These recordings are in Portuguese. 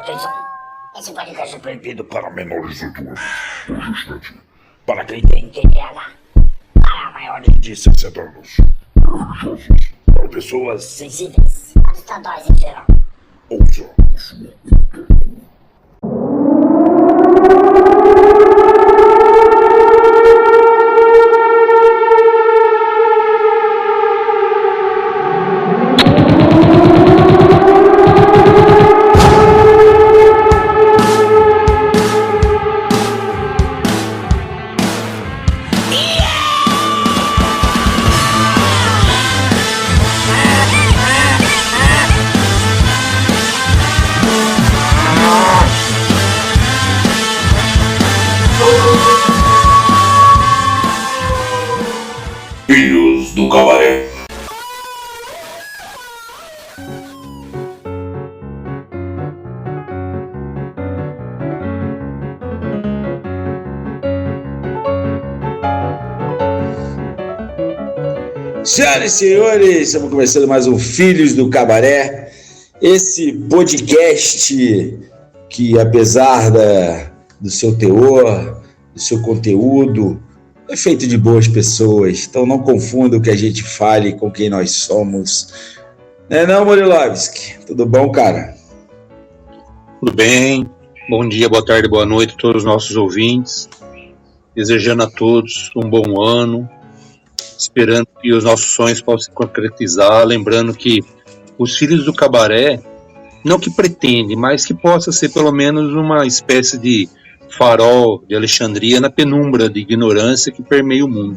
Atenção, esse podcast é proibido para menores de 18 anos, por justamente para quem tem TDAH, para maiores de 60 anos, religiosos, para pessoas sensíveis, assustadores em geral. Ouça a sua Filhos do Cabaré. Senhoras e senhores, estamos começando mais um Filhos do Cabaré, esse podcast que, apesar do seu teor, do seu conteúdo, é feito de boas pessoas, então não confunda o que a gente fale com quem nós somos. Não, Murilovski? Tudo bom, cara? Tudo bem, bom dia, boa tarde, boa noite a todos os nossos ouvintes, desejando a todos um bom ano, esperando que os nossos sonhos possam se concretizar, lembrando que os Filhos do Cabaré, não que pretende, mas que possa ser pelo menos uma espécie de farol de Alexandria na penumbra de ignorância que permeia o mundo.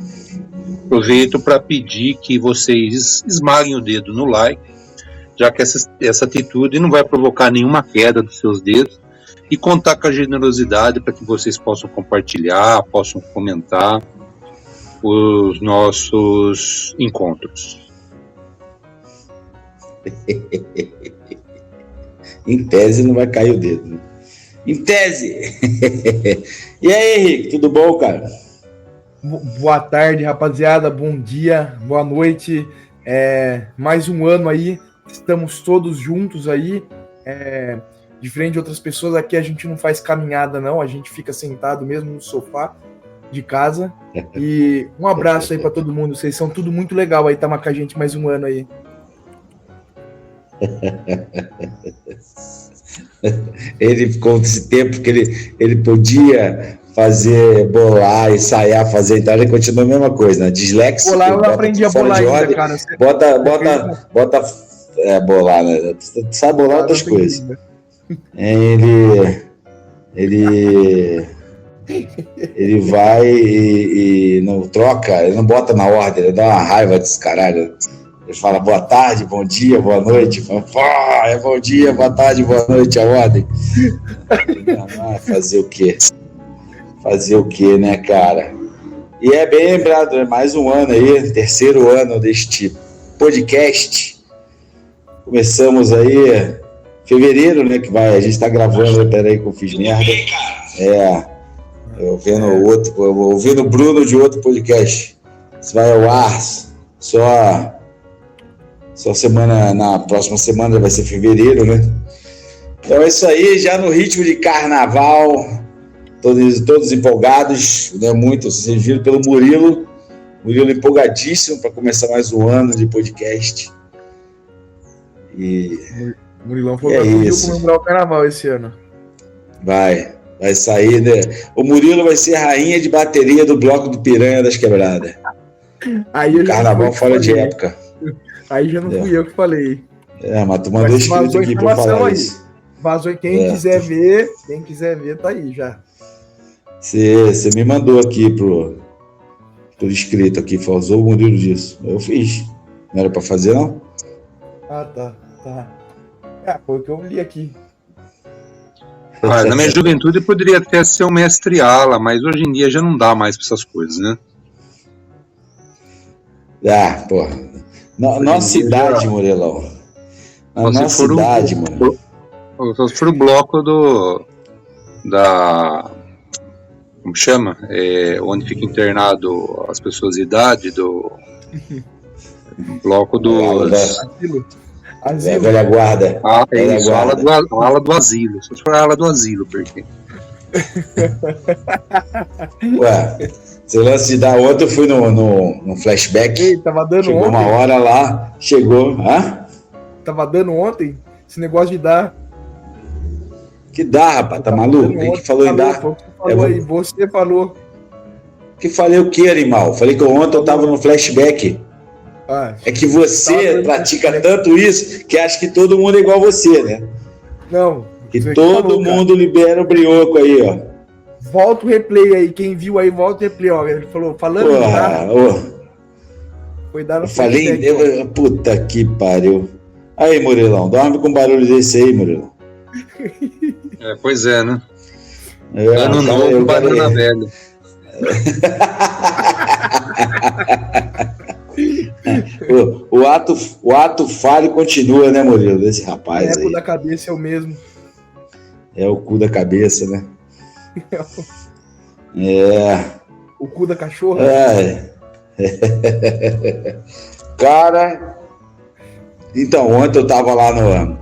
Aproveito para pedir que vocês esmaguem o dedo no like, já que essa atitude não vai provocar nenhuma queda dos seus dedos, e contar com a generosidade para que vocês possam compartilhar, possam comentar os nossos encontros. Em tese não vai cair o dedo, né? Em tese! E aí, Henrique, tudo bom, cara? Boa tarde, rapaziada, bom dia, boa noite, mais um ano aí, estamos todos juntos aí, diferente de outras pessoas, aqui a gente não faz caminhada não, a gente fica sentado mesmo no sofá de casa, e um abraço aí pra todo mundo, vocês são tudo muito legal aí, tá com a gente mais um ano aí. Ele ficou esse tempo que ele podia fazer, bolar, ensaiar, fazer, então ele continua a mesma coisa, né? Disléxico, bolar, eu aprendi a bolar ainda, cara. Bota bolar, né? Tu sabe bolar outras coisas. Ele vai e não troca, ele não bota na ordem, ele dá uma raiva desse caralho. Ele fala boa tarde, bom dia, boa noite. Fala, é bom dia, boa tarde, boa noite, a ordem. Fazer o quê? Fazer o quê, né, cara? E é bem lembrado, né? Mais um ano aí, terceiro ano deste podcast. Começamos aí fevereiro, né, que vai, a gente tá gravando, peraí que eu fiz merda. Ouvindo o Bruno de outro podcast. Isso vai ao ar só semana, na próxima semana vai ser fevereiro, né? Então é isso aí, já no ritmo de carnaval, todos empolgados, né? Muito, vocês viram pelo Murilo empolgadíssimo para começar mais um ano de podcast. E Murilão falou que vai comemorar o carnaval esse ano. Vai sair, né? O Murilo vai ser a rainha de bateria do bloco do Piranha das Quebradas. Aí carnaval fora de época. Aí já não fui eu que falei. Mas tu mandou escrito aqui pra falar isso. Vazou, quem quiser ver, tá aí já. Você me mandou aqui por escrito aqui, falou o Murilo disso. Eu fiz. Não era pra fazer, não? Ah, tá. Foi o que eu li aqui. Na minha juventude poderia até ser um mestre ala, mas hoje em dia já não dá mais pra essas coisas, né? Porra. Nossa idade, Murelão. Nossa idade, mano. Só se for o bloco como chama? Onde fica internado as pessoas de idade, do bloco dos... A velha guarda. É isso, a ala do asilo. Se for a ala do asilo, porque... Ué, esse lance de dar ontem, eu fui no flashback. Ei, tava dando chegou ontem. uma hora lá, chegou. Hã? Tava dando ontem esse negócio de dar. Que dá, rapaz, tá maluco? Quem que falou em dar? Você falou. Que falei o que, animal? Falei que ontem eu tava no flashback. É que você pratica tanto isso que acha que todo mundo é igual a você, né? Não. Que todo mundo libera o brioco aí, ó. Volta o replay aí. Quem viu aí, volta o replay, ó. Ele falou, falando em dar. Foi dar no flashback. Eu falei, puta que pariu. Aí, Murilão, dorme com barulho desse aí, Murilão. Pois é, né? Ano novo, banana velha. O ato falho continua, né, Murilo? Desse rapaz aí. O cu da cabeça é o mesmo. É o cu da cabeça, né? O cu da cachorra? Cara, então, ontem eu tava lá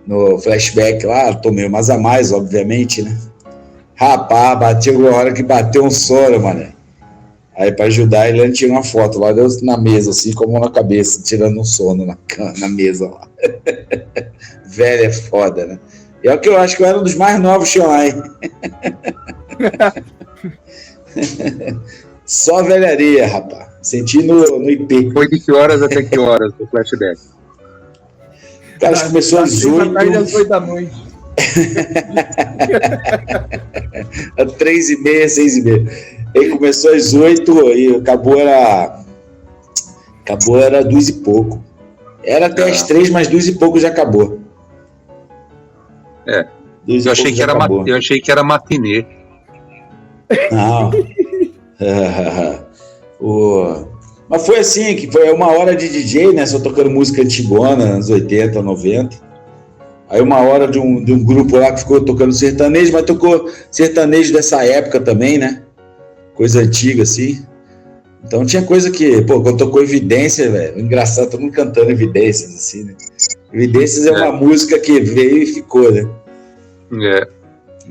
no flashback lá, tomei umas a mais, obviamente, né? Rapaz, bateu a hora que bateu um sono, mano. Aí, pra ajudar, ele tirou uma foto lá, deu na mesa, assim, com a mão na cabeça, tirando um sono na mesa lá. Velho é foda, né? É o que eu acho que eu era um dos mais novos que lá, hein? Só velharia, rapaz. Senti no IP. Foi de que horas até que horas o flashback? O cara começou às 8. Às 8 da noite. Às 3h30, 6h30. Ele começou às 8 e acabou era 2 e pouco. Era até às 3, mas 2 e pouco já acabou. Eu achei que era matinê. Não. Mas foi assim, que foi uma hora de DJ, né? Só tocando música antigona, anos 80, 90. Aí uma hora de um grupo lá que ficou tocando sertanejo, mas tocou sertanejo dessa época também, né? Coisa antiga, assim. Então tinha coisa que, quando tocou Evidência, velho, engraçado, todo mundo cantando Evidências, assim, né? Evidências é uma música que veio e ficou, né?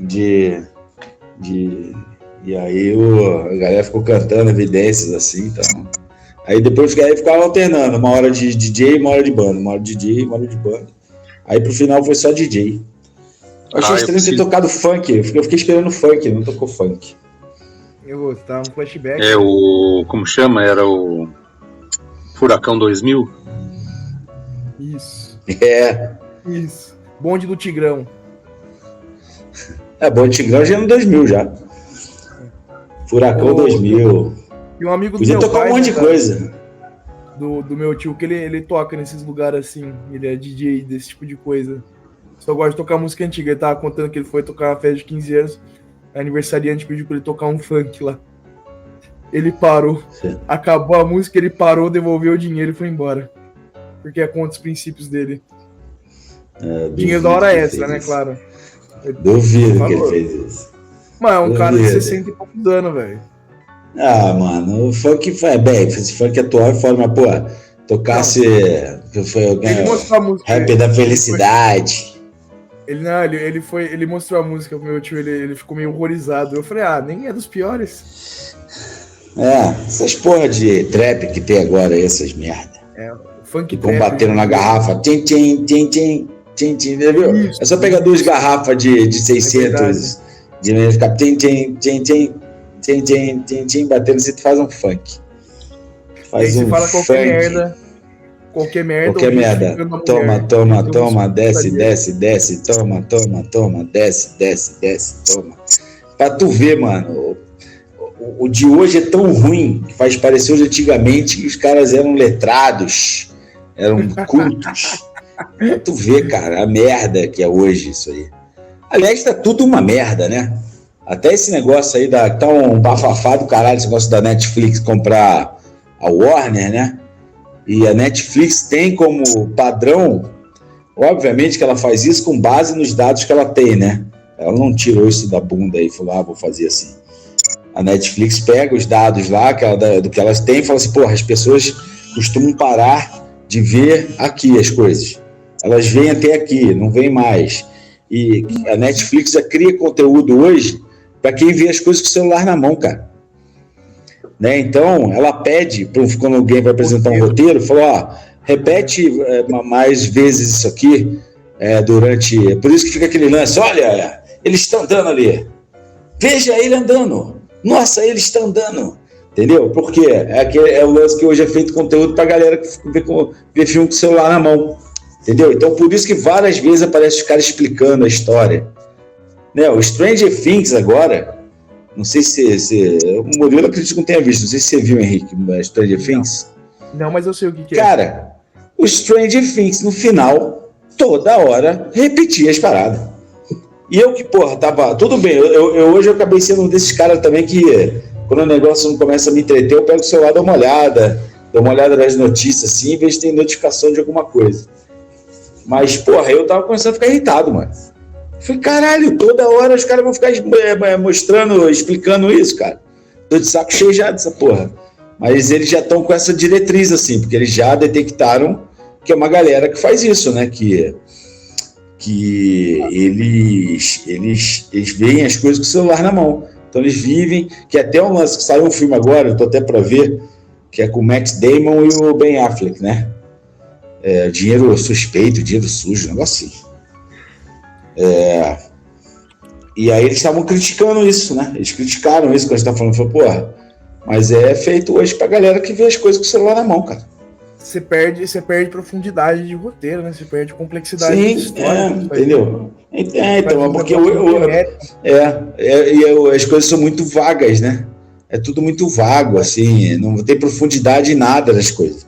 E aí a galera ficou cantando Evidências, assim, então... Aí depois ficava alternando, uma hora de DJ e uma hora de banda, uma hora de DJ e uma hora de banda. Aí pro final foi só DJ. Eu achei estranho ter tocado funk, eu fiquei esperando funk, não tocou funk. Eu tava no flashback. Como chama? Era o Furacão 2000? Isso. Isso. Bonde do Tigrão. Bonde do Tigrão já é no 2000 já. Furacão 2000. E um amigo do podia meu tocar pai, um monte de coisa. Do meu tio, que ele toca nesses lugares assim. Ele é DJ desse tipo de coisa. Só gosta de tocar música antiga. Ele tava contando que ele foi tocar uma festa de 15 anos. A aniversariante pediu pra ele tocar um funk lá. Ele parou. Sim. Acabou a música, ele parou, devolveu o dinheiro e foi embora. Porque é contra os princípios dele. Dinheiro da hora extra, né, claro. Duvido que ele fez isso. Mas é um cara de 60 e poucos anos, velho. Mano, o funk foi bem, esse funk atual é foda, mas, tocasse. Ele mostrou a música. Rap da Felicidade. Ele mostrou a música pro meu tio, ele ficou meio horrorizado. Eu falei, nem é dos piores. Essas porra de trap que tem agora, essas merda. Funk trap. Batendo na garrafa, tchim, viu? É só pegar 2 garrafas de 600 de ficar tchim, batendo, você faz um funk. Faz um fala funk. Qualquer merda. Toma, desce, toma, desce, toma. Pra tu ver, mano, o de hoje é tão ruim que faz parecer os antigamente que os caras eram letrados, eram cultos. Pra tu ver, cara, a merda que é hoje isso aí. Aliás, tá tudo uma merda, né? Até esse negócio aí, tá um bafafá do caralho, esse negócio da Netflix comprar a Warner, né? E a Netflix tem como padrão, obviamente que ela faz isso com base nos dados que ela tem, né? Ela não tirou isso da bunda aí e falou, vou fazer assim. A Netflix pega os dados lá do que elas têm e fala assim, as pessoas costumam parar de ver aqui as coisas. Elas vêm até aqui, não vêm mais. E a Netflix já cria conteúdo hoje para quem vê as coisas com o celular na mão, cara. Né? Então, ela pede, quando alguém vai apresentar um roteiro, fala, repete mais vezes isso aqui durante... Por isso que fica aquele lance, olha, eles estão andando ali. Veja ele andando. Nossa, ele está andando. Entendeu? Porque é o lance que hoje é feito conteúdo para a galera que vê filme com o celular na mão. Entendeu? Então, por isso que várias vezes aparece os caras explicando a história. Né? O Stranger Things agora... Não sei se o Murilo acredito que não tenha visto. Não sei se você viu, Henrique, Stranger Things. Não, mas eu sei o que é. Cara, o Stranger Things, no final, toda hora, repetia as paradas. E eu que, porra, tava... Tudo bem, hoje eu acabei sendo um desses caras também que, quando o negócio não começa a me entreter, eu pego o celular e dou uma olhada nas notícias, assim, em vez de ter notificação de alguma coisa. Mas, porra, eu tava começando a ficar irritado, mano. Falei, caralho, toda hora os caras vão ficar mostrando, explicando isso, cara. Tô de saco cheio já dessa porra. Mas eles já estão com essa diretriz, assim, porque eles já detectaram que é uma galera que faz isso, né? Que eles veem as coisas com o celular na mão. Então eles vivem, que até um lance que saiu um filme agora, eu tô até pra ver, que é com o Max Damon e o Ben Affleck, né? Dinheiro suspeito, dinheiro sujo, um negócio assim. E aí eles estavam criticando isso, né? Eles criticaram isso quando a gente tá falando, porra, mas é feito hoje pra galera que vê as coisas com o celular na mão, cara. Você perde profundidade de roteiro, né? Você perde complexidade de história. Entendeu? Então, é porque as coisas são muito vagas, né? É tudo muito vago, assim, não tem profundidade em nada das coisas.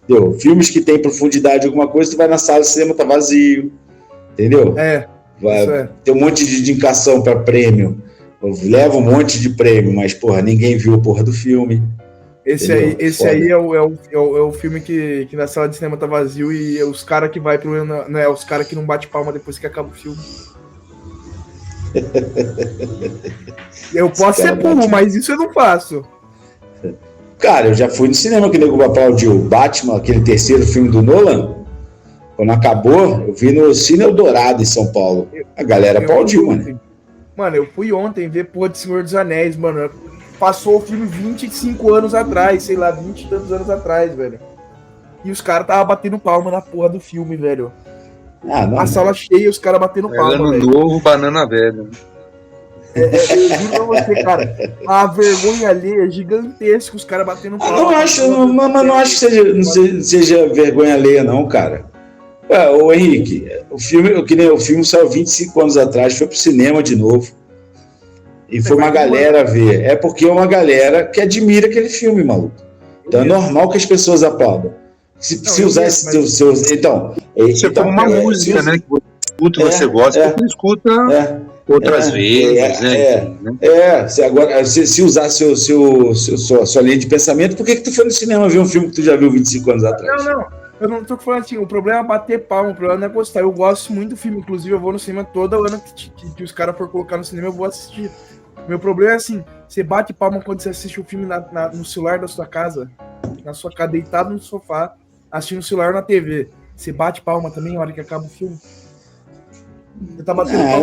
Entendeu? Filmes que tem profundidade em alguma coisa, tu vai na sala, o cinema tá vazio. Entendeu? Tem um monte de indicação para prêmio. Leva um monte de prêmio, mas, porra, ninguém viu a porra do filme. Esse aí é o filme que na sala de cinema tá vazio e os caras que vai pro... Não é os caras que não bate palma depois que acaba o filme. Eu posso ser burro, mas isso eu não faço. Cara, eu já fui no cinema que o nego aplaudiu o Batman, aquele terceiro filme do Nolan. Quando acabou, eu vi no Cine Eldorado em São Paulo. A galera aplaudiu, mano. Mano, eu fui ontem ver porra de Senhor dos Anéis, mano. Passou o filme 25 anos atrás, sei lá, 20 e tantos anos atrás, velho. E os caras estavam batendo palma na porra do filme, velho. A sala cheia, os caras batendo palma, ano velho. novo, banana velha. Eu digo pra você, cara, a vergonha alheia é gigantesca, os caras batendo palma. Não acho que seja vergonha alheia, não, cara. Ô Henrique, o filme saiu 25 anos atrás, foi pro cinema de novo. E foi uma galera ver. É porque é uma galera que admira aquele filme, maluco. Então é normal que as pessoas aplaudam. Se usar esse seu. Então. Você põe uma música, né? Que você escuta, você gosta, você escuta outras vezes, né? Se usar sua linha de pensamento, por que tu foi no cinema ver um filme que tu já viu 25 anos atrás? Não. Eu não tô falando assim, o problema é bater palma, o problema não é gostar. Eu gosto muito do filme, inclusive eu vou no cinema todo ano que os caras for colocar no cinema, eu vou assistir. Meu problema é assim, você bate palma quando você assiste o filme no celular da sua casa, na sua casa, deitado no sofá, assistindo o celular na TV. Você bate palma também na hora que acaba o filme? Você tá batendo palma.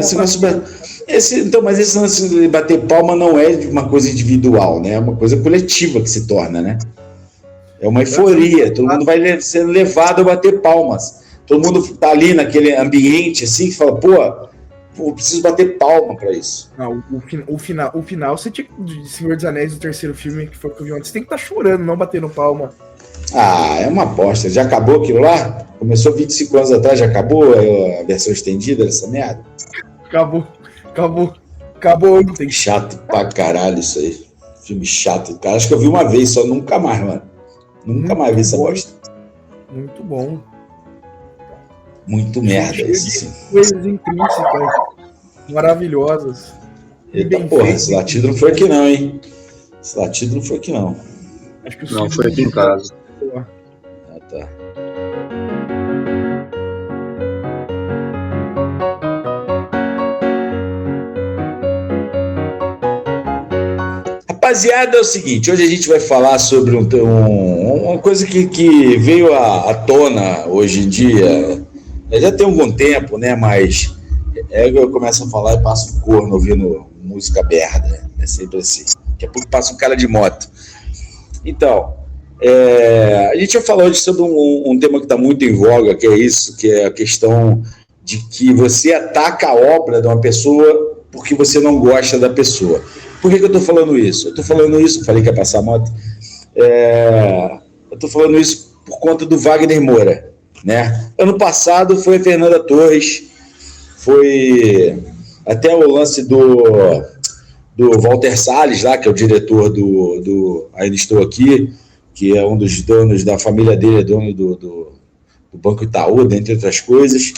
Mas esse lance de bater palma não é uma coisa individual, né? É uma coisa coletiva que se torna, né? É uma euforia, todo mundo vai sendo levado a bater palmas. Todo mundo tá ali naquele ambiente assim que fala, pô, preciso bater palma pra isso. Não, o final, você tinha de Senhor dos Anéis, o terceiro filme que foi que eu vi ontem, você tem que estar chorando, não batendo palma. É uma bosta. Já acabou aquilo lá? Começou 25 anos atrás, já acabou a versão estendida dessa merda? Acabou ontem. Chato pra caralho isso aí. Filme chato. Cara, acho que eu vi uma vez só, nunca mais, mano. Nunca mais vi essa bosta. Muito bom. Muito merda isso, sim. Coisas intrínsecas, maravilhosas. Eita porra, esse latido não foi aqui não, hein? Esse latido não foi aqui não. Acho que não, foi aqui em casa. Ah, tá. Rapaziada, é o seguinte, hoje a gente vai falar sobre uma coisa que veio à tona hoje em dia, já tem algum tempo, né? Mas eu começo a falar e passo um corno ouvindo música merda, né? É sempre assim. Daqui a pouco passa um cara de moto. Então, a gente já falou sobre um tema que está muito em voga, que é isso, que é a questão de que você ataca a obra de uma pessoa porque você não gosta da pessoa. Por que eu estou falando isso? Eu estou falando isso, falei que ia passar a moto, eu estou falando isso por conta do Wagner Moura, né? Ano passado foi a Fernanda Torres, foi até o lance do Walter Salles, lá, que é o diretor do Ainda Estou Aqui, que é um dos donos da família dele, é dono do Banco Itaú, dentre outras coisas.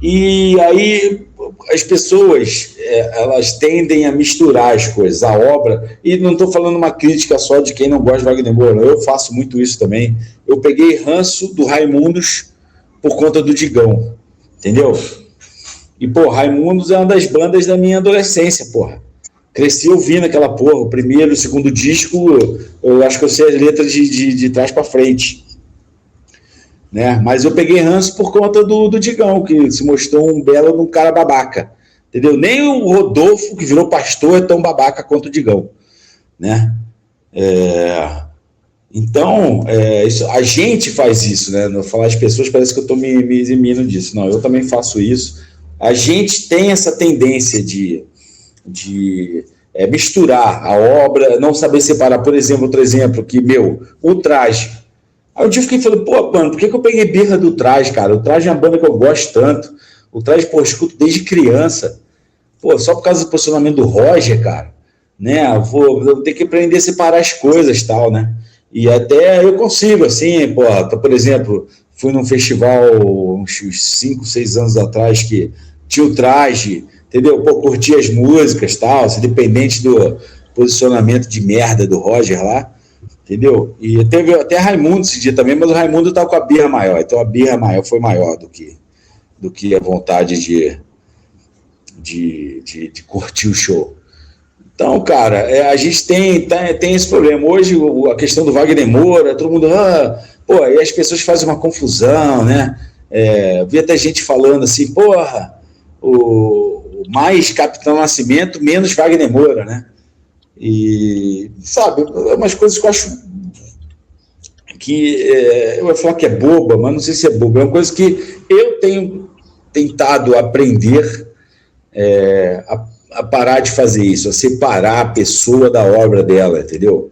E aí as pessoas, elas tendem a misturar as coisas, a obra, e não estou falando uma crítica só de quem não gosta de Wagner Moura, eu faço muito isso também. Eu peguei ranço do Raimundos por conta do Digão, entendeu? E, pô, Raimundos é uma das bandas da minha adolescência, porra. Cresci ouvindo aquela porra, o primeiro, o segundo disco, eu acho que eu sei as letras de trás para frente. Né? Mas eu peguei ranço por conta do Digão, que se mostrou um belo de um cara babaca. Entendeu? Nem o Rodolfo, que virou pastor, é tão babaca quanto o Digão. Né? Então, isso, a gente faz isso, né? Não falar as pessoas, parece que eu estou me eximindo disso. Não, eu também faço isso. A gente tem essa tendência de misturar a obra, não saber separar. Por exemplo, outro exemplo, que, o Traje. Aí um dia eu fiquei falando, pô, mano, por que eu peguei birra do Traje, cara? O Traje é uma banda que eu gosto tanto. O Traje, pô, eu escuto desde criança. Pô, só por causa do posicionamento do Roger, cara, né? Eu vou ter que aprender a separar as coisas e tal, né? E até eu consigo, assim, pô, por exemplo, fui num festival uns 5, 6 anos atrás que tinha o Traje, entendeu? Pô, curti as músicas e tal, independente do posicionamento de merda do Roger lá, entendeu? E teve até Raimundo esse dia também, mas o Raimundo tá com a birra maior, então a birra maior foi maior do que a vontade de curtir o show. Então, cara, a gente tem esse problema. Hoje, a questão do Wagner Moura, todo mundo, pô, aí as pessoas fazem uma confusão, né? Vi até gente falando assim, porra, o mais Capitão Nascimento, menos Wagner Moura, né? E, sabe, umas coisas que eu acho que eu vou falar que é boba, mas não sei se é boba, é uma coisa que eu tenho tentado aprender a parar de fazer isso, a separar a pessoa da obra dela, entendeu?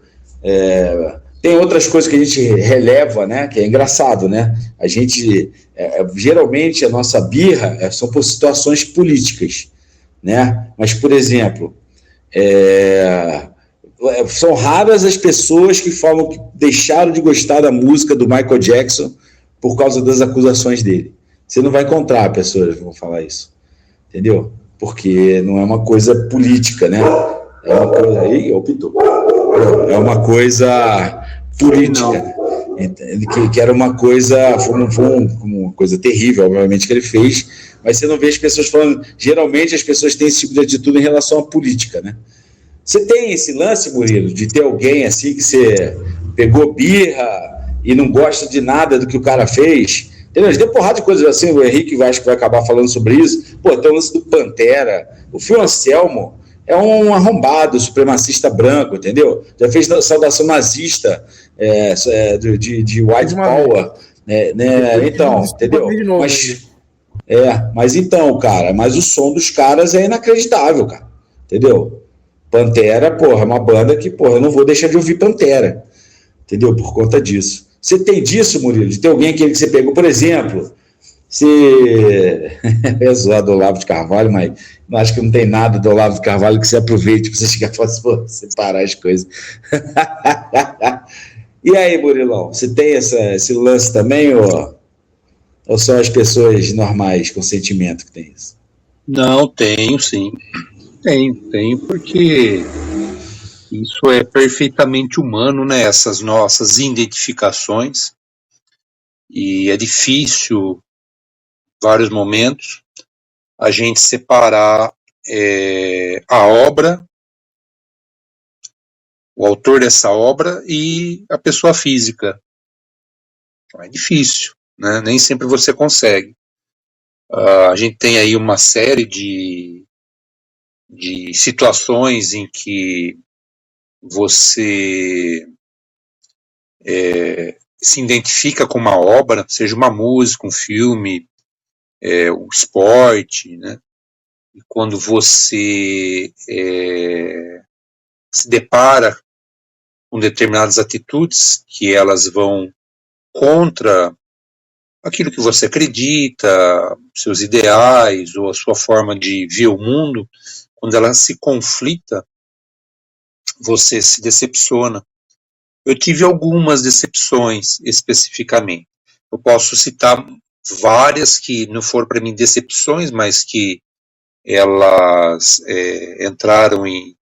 Tem outras coisas que a gente releva, né, que é engraçado, né? A gente, geralmente, a nossa birra são por situações políticas, né? Mas, por exemplo, são raras as pessoas que falam que deixaram de gostar da música do Michael Jackson por causa das acusações dele. Você não vai encontrar pessoas que vão falar isso, entendeu? Porque não é uma coisa política, né? É uma coisa... Ih, optou. É uma coisa política. Que era uma coisa... Foi uma coisa terrível, obviamente, que ele fez, mas você não vê as pessoas falando... Geralmente as pessoas têm esse tipo de atitude em relação à política, né? Você tem esse lance, Murilo, de ter alguém assim que você pegou birra e não gosta de nada do que o cara fez? Entendeu? Deu porrada de coisas assim, o Henrique acho que vai acabar falando sobre isso. Pô, tem o lance do Pantera. O Phil Anselmo é um arrombado, supremacista branco, entendeu? Já fez saudação nazista de White Power. Né? Então, entendeu? Mas então, cara, mas o som dos caras é inacreditável, cara. Entendeu? Pantera, porra, é uma banda que, porra, eu não vou deixar de ouvir Pantera. Entendeu? Por conta disso. Você tem disso, Murilo? De ter alguém que você pegou, por exemplo, é zoado do Olavo de Carvalho, mas acho que não tem nada do Olavo de Carvalho que você aproveite para você chegar e falar assim, separar as coisas. E aí, Murilão, você tem esse lance também, ou só as pessoas normais com sentimento que tem isso? Não, tenho sim. Tenho, porque isso é perfeitamente humano, né? Essas nossas identificações. E é difícil, em vários momentos, a gente separar a obra, o autor dessa obra e a pessoa física. É difícil, né? Nem sempre você consegue. A gente tem aí uma série de situações em que você se identifica com uma obra, seja uma música, um filme, um esporte, né? E quando você se depara com determinadas atitudes que elas vão contra aquilo que você acredita, seus ideais ou a sua forma de ver o mundo, quando ela se conflita, você se decepciona. Eu tive algumas decepções especificamente. Eu posso citar várias que não foram para mim decepções, mas que elas entraram em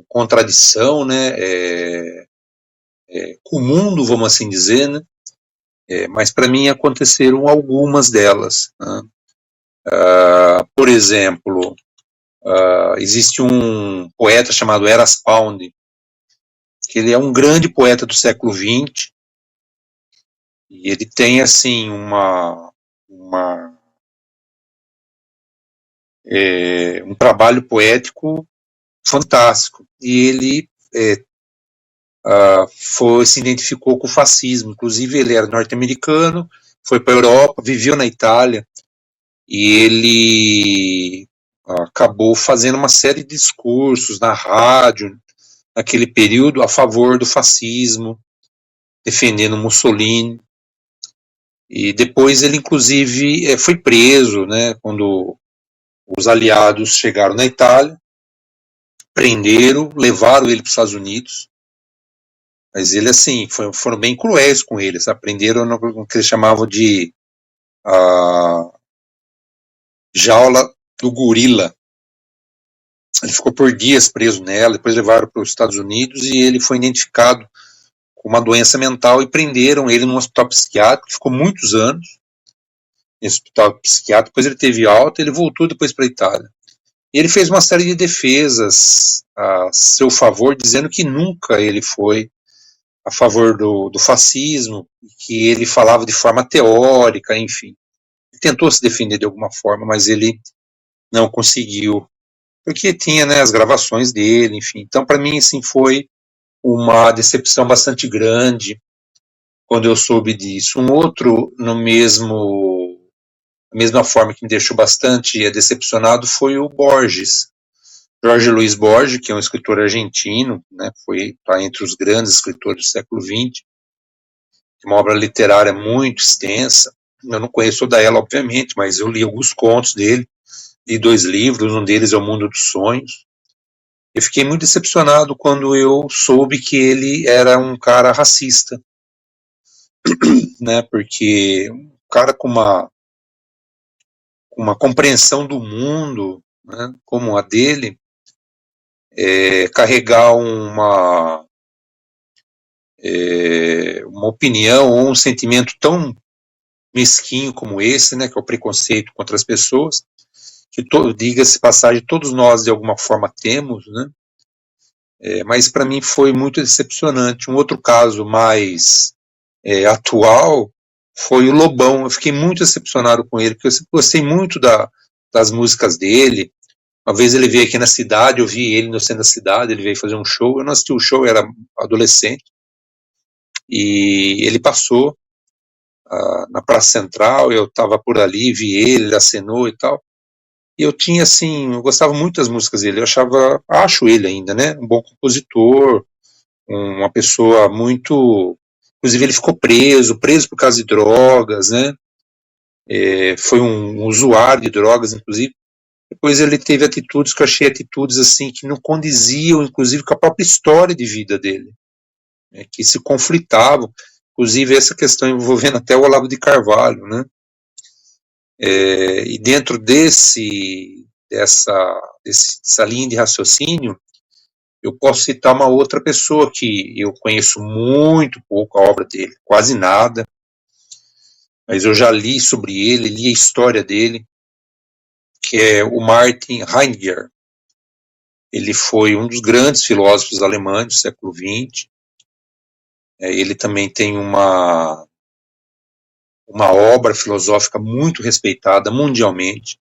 contradição, né, com o mundo, vamos assim dizer, né, mas para mim aconteceram algumas delas. Né. Por exemplo, existe um poeta chamado Eras Pound, que ele é um grande poeta do século XX, e ele tem, assim, um trabalho poético fantástico. E ele se identificou com o fascismo. Inclusive, ele era norte-americano, foi para a Europa, viveu na Itália, e ele acabou fazendo uma série de discursos na rádio, naquele período, a favor do fascismo, defendendo Mussolini. E depois ele, inclusive, foi preso, né, quando os aliados chegaram na Itália, prenderam, levaram ele para os Estados Unidos, mas ele, assim, foram bem cruéis com ele, sabe? Prenderam no que eles chamavam de jaula do gorila. Ele ficou por dias preso nela, depois levaram para os Estados Unidos e ele foi identificado com uma doença mental e prenderam ele num hospital psiquiátrico, ficou muitos anos nesse hospital psiquiátrico, depois ele teve alta, ele voltou depois para a Itália. E ele fez uma série de defesas a seu favor, dizendo que nunca ele foi a favor do fascismo, que ele falava de forma teórica, enfim. Ele tentou se defender de alguma forma, mas ele não conseguiu, porque tinha, né, as gravações dele, enfim. Então, para mim, assim, foi uma decepção bastante grande quando eu soube disso. Um outro, na mesma forma que me deixou bastante decepcionado, foi o Borges. Jorge Luiz Borges, que é um escritor argentino, né, está entre os grandes escritores do século XX, uma obra literária muito extensa. Eu não conheço toda ela, obviamente, mas eu li alguns contos dele, li 2 livros, um deles é O Mundo dos Sonhos. Eu fiquei muito decepcionado quando eu soube que ele era um cara racista, né, porque um cara com uma compreensão do mundo, né, como a dele, carregar uma opinião ou um sentimento tão mesquinho como esse, né, que é o preconceito contra as pessoas, que, diga-se passagem, todos nós de alguma forma temos, né, mas para mim foi muito decepcionante. Um outro caso mais atual foi o Lobão. Eu fiquei muito decepcionado com ele, porque eu gostei muito das músicas dele. Uma vez ele veio aqui na cidade, eu vi ele no centro da cidade, ele veio fazer um show, eu não assisti o show, eu era adolescente, e ele passou na Praça Central, eu estava por ali, vi ele acenou e tal, e eu tinha, assim, eu gostava muito das músicas dele, acho ele ainda, né, um bom compositor, uma pessoa muito, inclusive ele ficou preso por causa de drogas, né, foi um usuário de drogas, inclusive. Depois ele teve atitudes que eu achei atitudes assim que não condiziam, inclusive, com a própria história de vida dele, né, que se conflitavam, inclusive essa questão envolvendo até o Olavo de Carvalho, né, e dentro dessa linha de raciocínio, eu posso citar uma outra pessoa que eu conheço muito pouco a obra dele, quase nada, mas eu já li sobre ele, li a história dele, que é o Martin Heidegger. Ele foi um dos grandes filósofos alemães do século XX. Ele também tem uma uma obra filosófica muito respeitada mundialmente.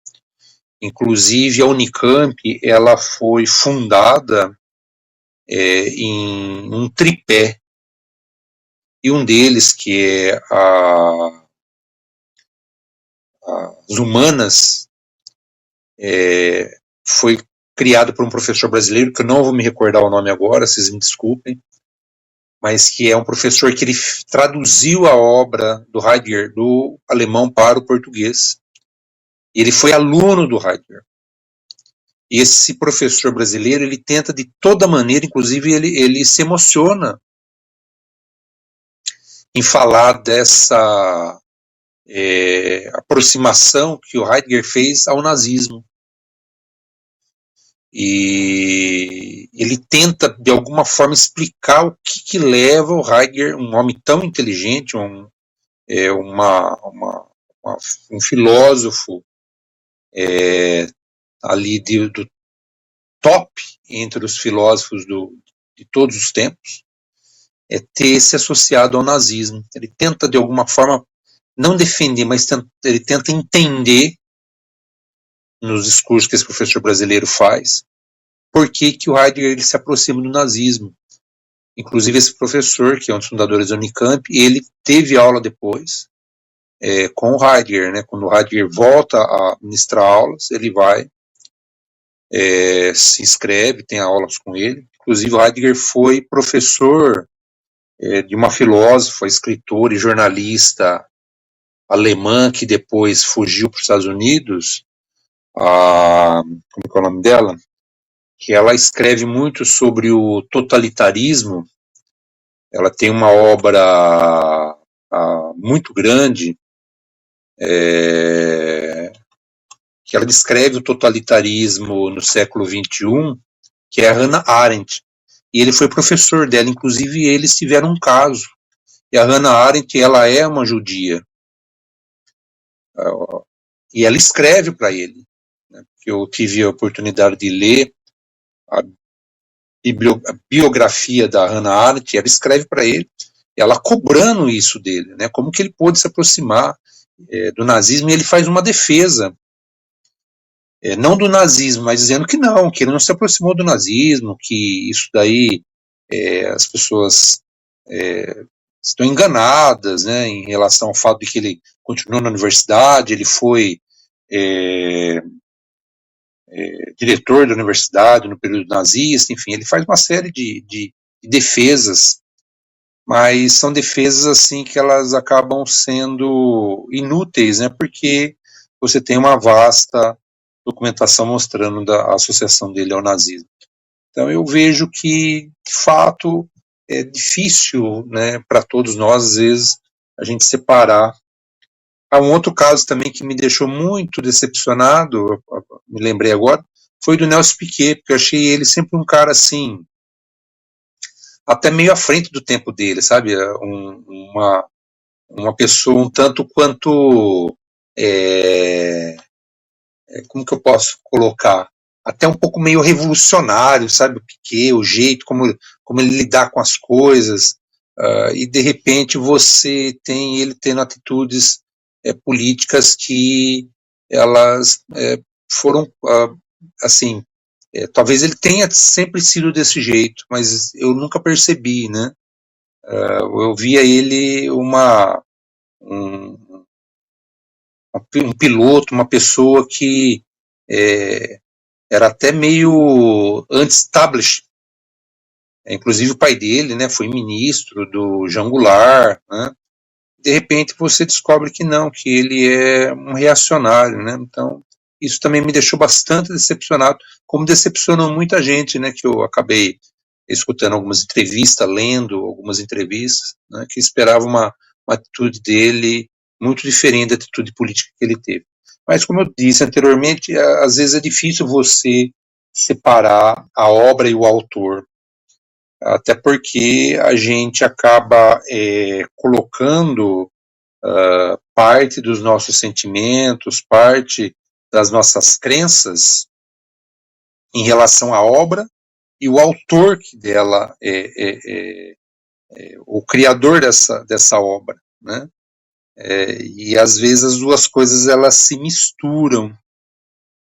Inclusive, a Unicamp ela foi fundada em um tripé, e um deles, que é as humanas, foi criado por um professor brasileiro, que eu não vou me recordar o nome agora, vocês me desculpem, mas que é um professor que ele traduziu a obra do Heidegger do alemão para o português. E ele foi aluno do Heidegger. E esse professor brasileiro, ele tenta de toda maneira, inclusive ele se emociona em falar dessa aproximação que o Heidegger fez ao nazismo. E ele tenta, de alguma forma, explicar o que leva o Heidegger, um homem tão inteligente, um filósofo ali do top entre os filósofos de todos os tempos, ter se associado ao nazismo. Ele tenta, de alguma forma, não defender, mas ele tenta entender, nos discursos que esse professor brasileiro faz, por que o Heidegger ele se aproxima do nazismo. Inclusive, esse professor, que é um dos fundadores da Unicamp, ele teve aula depois com o Heidegger, né? Quando o Heidegger volta a ministrar aulas, ele vai, se inscreve, tem aulas com ele. Inclusive, o Heidegger foi professor de uma filósofa, escritora e jornalista alemã que depois fugiu para os Estados Unidos, como é o nome dela? Que ela escreve muito sobre o totalitarismo. Ela tem uma obra muito grande, que ela descreve o totalitarismo no século XXI, que é a Hannah Arendt. E ele foi professor dela, inclusive eles tiveram um caso. E a Hannah Arendt, ela é uma judia. E ela escreve para ele. Né? Eu tive a oportunidade de ler a biografia da Hannah Arendt, ela escreve para ele, ela cobrando isso dele, né? Como que ele pôde se aproximar do nazismo, e ele faz uma defesa, não do nazismo, mas dizendo que ele não se aproximou do nazismo, que isso daí as pessoas estão enganadas, né, em relação ao fato de que ele continuou na universidade, ele foi diretor da universidade no período nazista, enfim, ele faz uma série de defesas, mas são defesas assim que elas acabam sendo inúteis, né, porque você tem uma vasta documentação mostrando a associação dele ao nazismo. Então eu vejo que, de fato, é difícil, né, para todos nós, às vezes, a gente separar. Há um outro caso também que me deixou muito decepcionado, me lembrei agora, foi do Nelson Piquet, porque eu achei ele sempre um cara assim, até meio à frente do tempo dele, sabe? Uma pessoa um tanto quanto, como que eu posso colocar? Até um pouco meio revolucionário, sabe? O Piquet, o jeito, como ele lidar com as coisas, e de repente você tem ele tendo atitudes políticas que elas foram, assim, talvez ele tenha sempre sido desse jeito, mas eu nunca percebi, né? Eu via ele um piloto, uma pessoa que era até meio anti-establishment. Inclusive o pai dele, né, foi ministro do Jean Goulart, né? De repente você descobre que não, que ele é um reacionário, né? Então isso também me deixou bastante decepcionado, como decepcionou muita gente, né, que eu acabei escutando algumas entrevistas, lendo algumas entrevistas, né, que esperava uma atitude dele muito diferente da atitude política que ele teve. Mas, como eu disse anteriormente, às vezes é difícil você separar a obra e o autor, até porque a gente acaba colocando parte dos nossos sentimentos, parte das nossas crenças em relação à obra e o autor dela o criador dessa obra, né? E às vezes as duas coisas elas se misturam.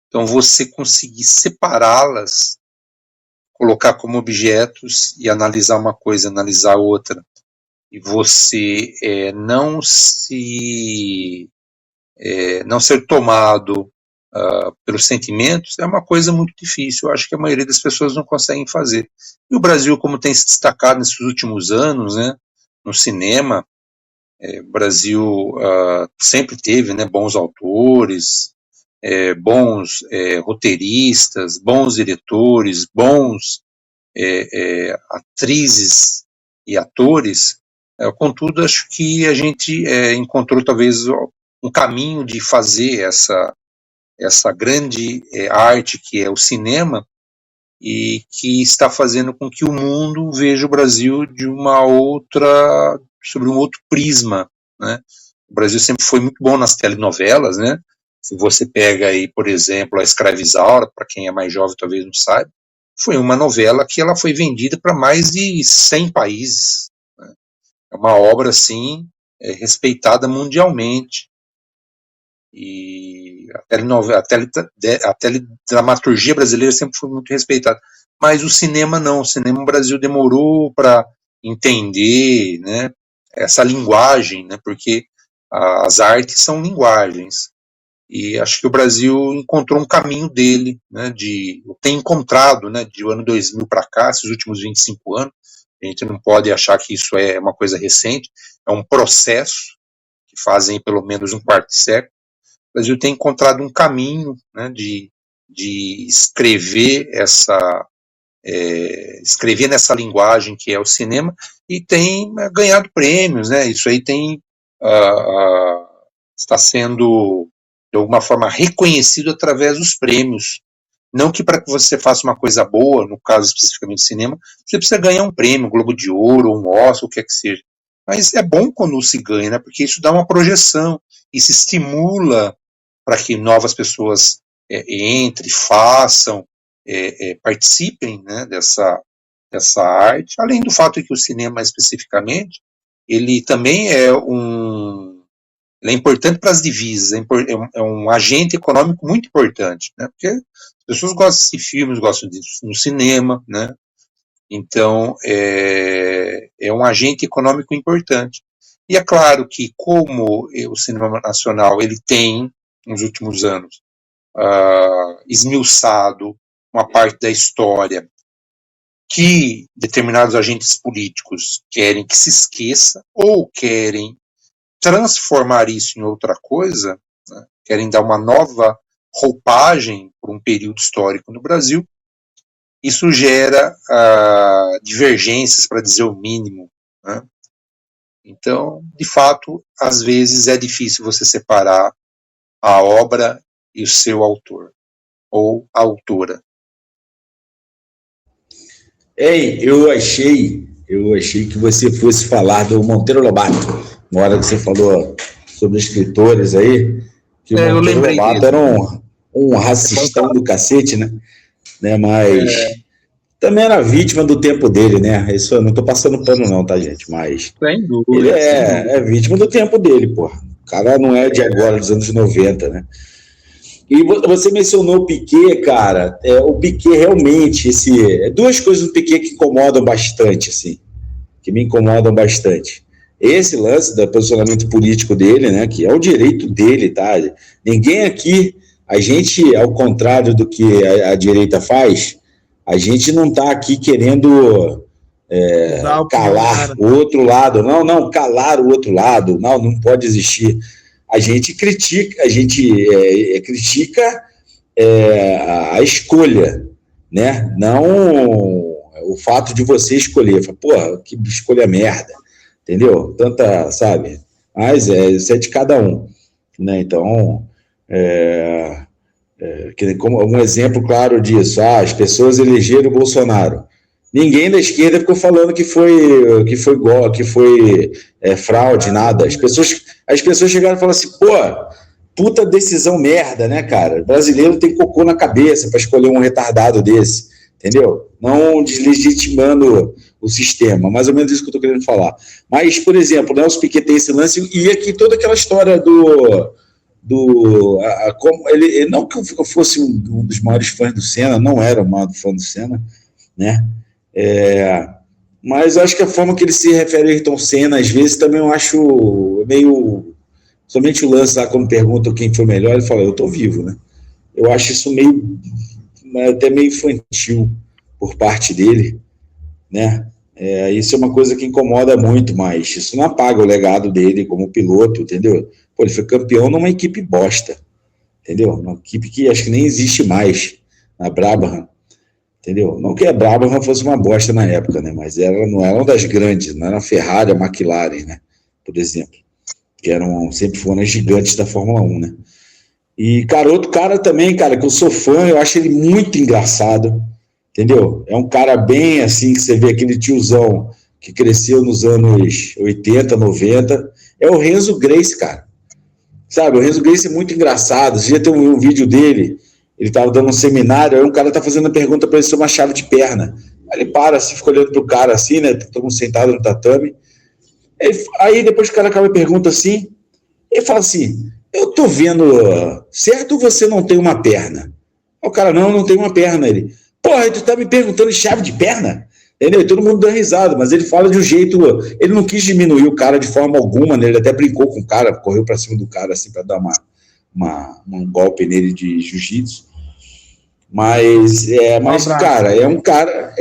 Então você conseguir separá-las, colocar como objetos e analisar uma coisa, analisar outra, e você não ser tomado pelos sentimentos, é uma coisa muito difícil. Eu acho que a maioria das pessoas não conseguem fazer. E o Brasil, como tem se destacado nesses últimos anos, né, no cinema, o Brasil sempre teve, né, bons autores, bons roteiristas, bons diretores, bons atrizes e atores. Contudo, acho que a gente encontrou talvez um caminho de fazer essa grande arte que é o cinema, e que está fazendo com que o mundo veja o Brasil sobre um outro prisma, né? O Brasil sempre foi muito bom nas telenovelas, né? Se você pega aí, por exemplo, a Escravizaura, para quem é mais jovem talvez não saiba, foi uma novela que ela foi vendida para mais de 100 países, né? É uma obra, assim, respeitada mundialmente. E a teledramaturgia brasileira sempre foi muito respeitada. Mas o cinema não. O cinema no Brasil demorou para entender, né, essa linguagem, né, porque as artes são linguagens. E acho que o Brasil encontrou um caminho dele, né, tem encontrado, né, de ano 2000 para cá, esses últimos 25 anos. A gente não pode achar que isso é uma coisa recente, é um processo que fazem pelo menos um quarto de século. O Brasil tem encontrado um caminho, né, de escrever escrever nessa linguagem que é o cinema, e tem ganhado prêmios, né? Isso aí está sendo de alguma forma reconhecido através dos prêmios. Não que para que você faça uma coisa boa, no caso especificamente do cinema, você precisa ganhar um prêmio, um Globo de Ouro, um Oscar, o que é que seja. Mas é bom quando se ganha, né? Porque isso dá uma projeção, isso estimula para que novas pessoas entrem, façam, participem, né, dessa arte, além do fato de que o cinema especificamente, ele também é importante para as divisas, é um agente econômico muito importante, né, porque as pessoas gostam de assistir filmes, gostam disso no cinema, né, então é um agente econômico importante. E é claro que, como o cinema nacional ele tem, nos últimos anos, esmiuçado uma parte da história que determinados agentes políticos querem que se esqueça, ou querem transformar isso em outra coisa, né, querem dar uma nova roupagem por um período histórico no Brasil, isso gera divergências, para dizer o mínimo, né? Então, de fato, às vezes é difícil você separar a obra e o seu autor, ou a autora. Ei, eu achei que você fosse falar do Monteiro Lobato, na hora que você falou sobre escritores aí, que o Monteiro Lobato dele. Era um racistão do cacete, né? Mas também era vítima do tempo dele, né? Isso eu não tô passando pano não, tá, gente? Mas sem dúvida, ele é vítima do tempo dele, porra. O cara não é de agora, dos anos 90, né? E você mencionou o Piquet, cara. O Piquet realmente, duas coisas do Piquet que incomodam bastante, assim, que me incomodam bastante. Esse lance do posicionamento político dele, né, que é o direito dele, tá? Ninguém aqui, a gente, ao contrário do que a direita faz, a gente não tá aqui querendo calar o outro lado. Não, calar o outro lado. Não pode existir. A gente critica, a escolha, né? Não o fato de você escolher. Fala, porra, que escolha merda, entendeu? Tanta, sabe? Mas isso é de cada um, né? Então, como um exemplo claro disso, as pessoas elegeram o Bolsonaro. Ninguém da esquerda ficou falando que foi fraude, nada. As pessoas chegaram e falaram assim, pô, puta decisão merda, né, cara? O brasileiro tem cocô na cabeça para escolher um retardado desse, entendeu? Não deslegitimando o sistema, mais ou menos isso que eu estou querendo falar. Mas, por exemplo, Nelson Piquet tem esse lance, e aqui toda aquela história como ele, não que eu fosse um dos maiores fãs do Senna, não era o maior fã do Senna, né? Mas eu acho que a forma que ele se refere a Ayrton Senna, às vezes, também eu acho meio... Somente o lance lá, quando perguntam quem foi melhor, ele fala, eu tô vivo, né? Eu acho isso até meio infantil por parte dele, né? Isso é uma coisa que incomoda muito, mas isso não apaga o legado dele como piloto, entendeu? Pô, ele foi campeão numa equipe bosta, entendeu? Uma equipe que acho que nem existe mais, na Brabham, entendeu? Não que a Brabham fosse uma bosta na época, né? Mas não era uma das grandes, não era a Ferrari, a McLaren, né? Por exemplo, que sempre foram as gigantes da Fórmula 1, né? E, cara, outro cara também, cara, que eu sou fã, eu acho ele muito engraçado, entendeu? É um cara bem assim, que você vê aquele tiozão que cresceu nos anos 80, 90, é o Renzo Grace, cara. Sabe, o Renzo Grace é muito engraçado. Você já tem um vídeo dele, ele estava dando um seminário, aí um cara tá fazendo a pergunta para ele sobre uma chave de perna. Aí ele para, assim, fica olhando pro cara assim, né? Todo mundo sentado no tatame. Aí depois que o cara acaba a pergunta assim, ele fala assim, eu tô vendo, certo, você não tem uma perna? Aí o cara, não tem uma perna. Ele, porra, tu tá me perguntando chave de perna? Entendeu? E todo mundo dá risada, mas ele fala de um jeito, ele não quis diminuir o cara de forma alguma, né? Ele até brincou com o cara, correu pra cima do cara assim pra dar um golpe nele de jiu-jitsu. Mas cara, é um cara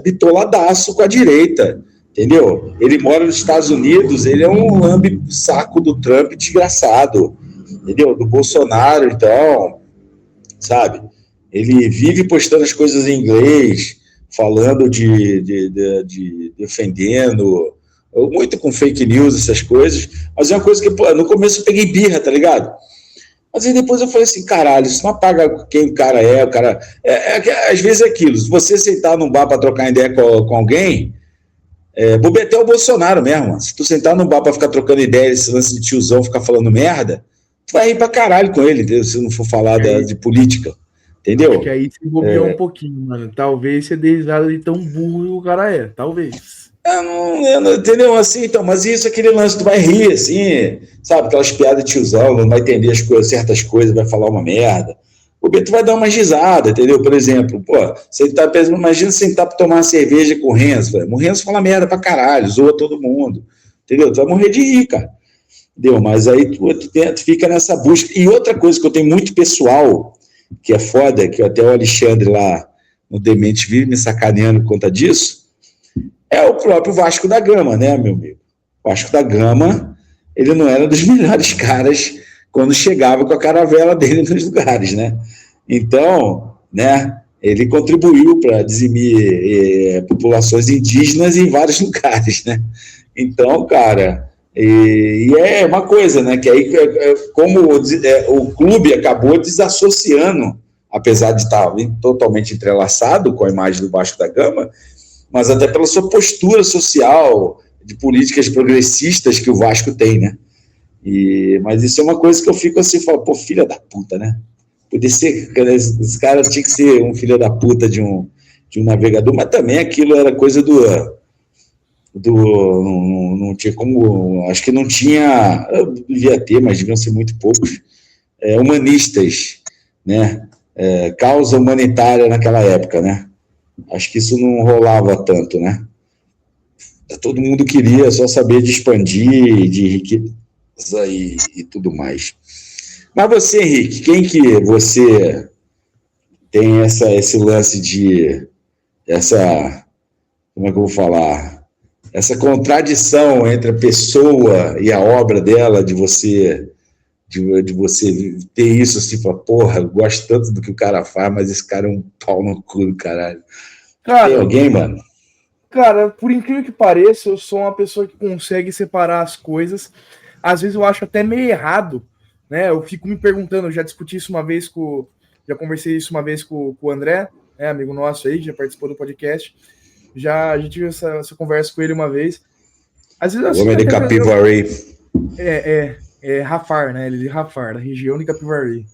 bitoladaço com a direita, entendeu? Ele mora nos Estados Unidos, ele é um lambe-saco do Trump desgraçado, entendeu? Do Bolsonaro, então, sabe? Ele vive postando as coisas em inglês, falando defendendo, muito com fake news, essas coisas, mas é uma coisa que, pô, no começo eu peguei birra, tá ligado? Mas aí depois eu falei assim, caralho, isso não apaga quem o cara é, às vezes é aquilo, se você sentar num bar para trocar ideia com alguém, bobear o Bolsonaro mesmo, se tu sentar num bar para ficar trocando ideia, esse lance de tiozão, ficar falando merda, tu vai rir pra caralho com ele, entendeu? Se não for falar de política, entendeu? Acho que aí se bobeou um pouquinho, mano, talvez você dê risada de tão burro que o cara é, talvez. Entendeu? Assim, então, mas isso, aquele lance, tu vai rir, assim, sabe, aquelas piadas de tiozão, não vai entender as coisas, certas coisas, vai falar uma merda. O Beto vai dar uma risada, entendeu? Por exemplo, pô, imagina sentar pra tomar uma cerveja com o Renzo, velho. O Renzo fala merda pra caralho, zoa todo mundo, entendeu? Tu vai morrer de rir, cara. Entendeu? Mas aí tu fica nessa busca. E outra coisa que eu tenho muito pessoal, que é foda, que até o Alexandre lá no Demente vive me sacaneando por conta disso, é o próprio Vasco da Gama, né, meu amigo? O Vasco da Gama, ele não era dos melhores caras quando chegava com a caravela dele nos lugares, né? Então, né, ele contribuiu para dizimir populações indígenas em vários lugares, né? Então, cara, e é uma coisa, né, que aí, como o clube acabou desassociando, apesar de estar totalmente entrelaçado com a imagem do Vasco da Gama, mas até pela sua postura social, de políticas progressistas que o Vasco tem, né? Mas isso é uma coisa que eu fico assim, falo, pô, filha da puta, né? Podia ser, esse cara tinha que ser um filho da puta de um navegador, mas também aquilo era coisa não tinha como, acho que não tinha, devia ter, mas deviam ser muito poucos, humanistas, né? Causa humanitária naquela época, né? Acho que isso não rolava tanto, né? Todo mundo queria só saber de expandir, de riqueza e tudo mais. Mas você, Henrique, quem que você tem esse lance como é que eu vou falar? Essa contradição entre a pessoa e a obra dela, de você ter isso assim, falar, porra, eu gosto tanto do que o cara faz, mas esse cara é um pau no cu do caralho. Cara, tem alguém, mano? Cara, por incrível que pareça, eu sou uma pessoa que consegue separar as coisas. Às vezes eu acho até meio errado, né? Eu fico me perguntando, eu já discuti isso uma vez já conversei isso uma vez com o André, né, amigo nosso aí, que já participou do podcast. Já tive essa conversa com ele uma vez. Às vezes o homem de Capivari. Rafar, né? Ele é de Rafar, da região de Capivari.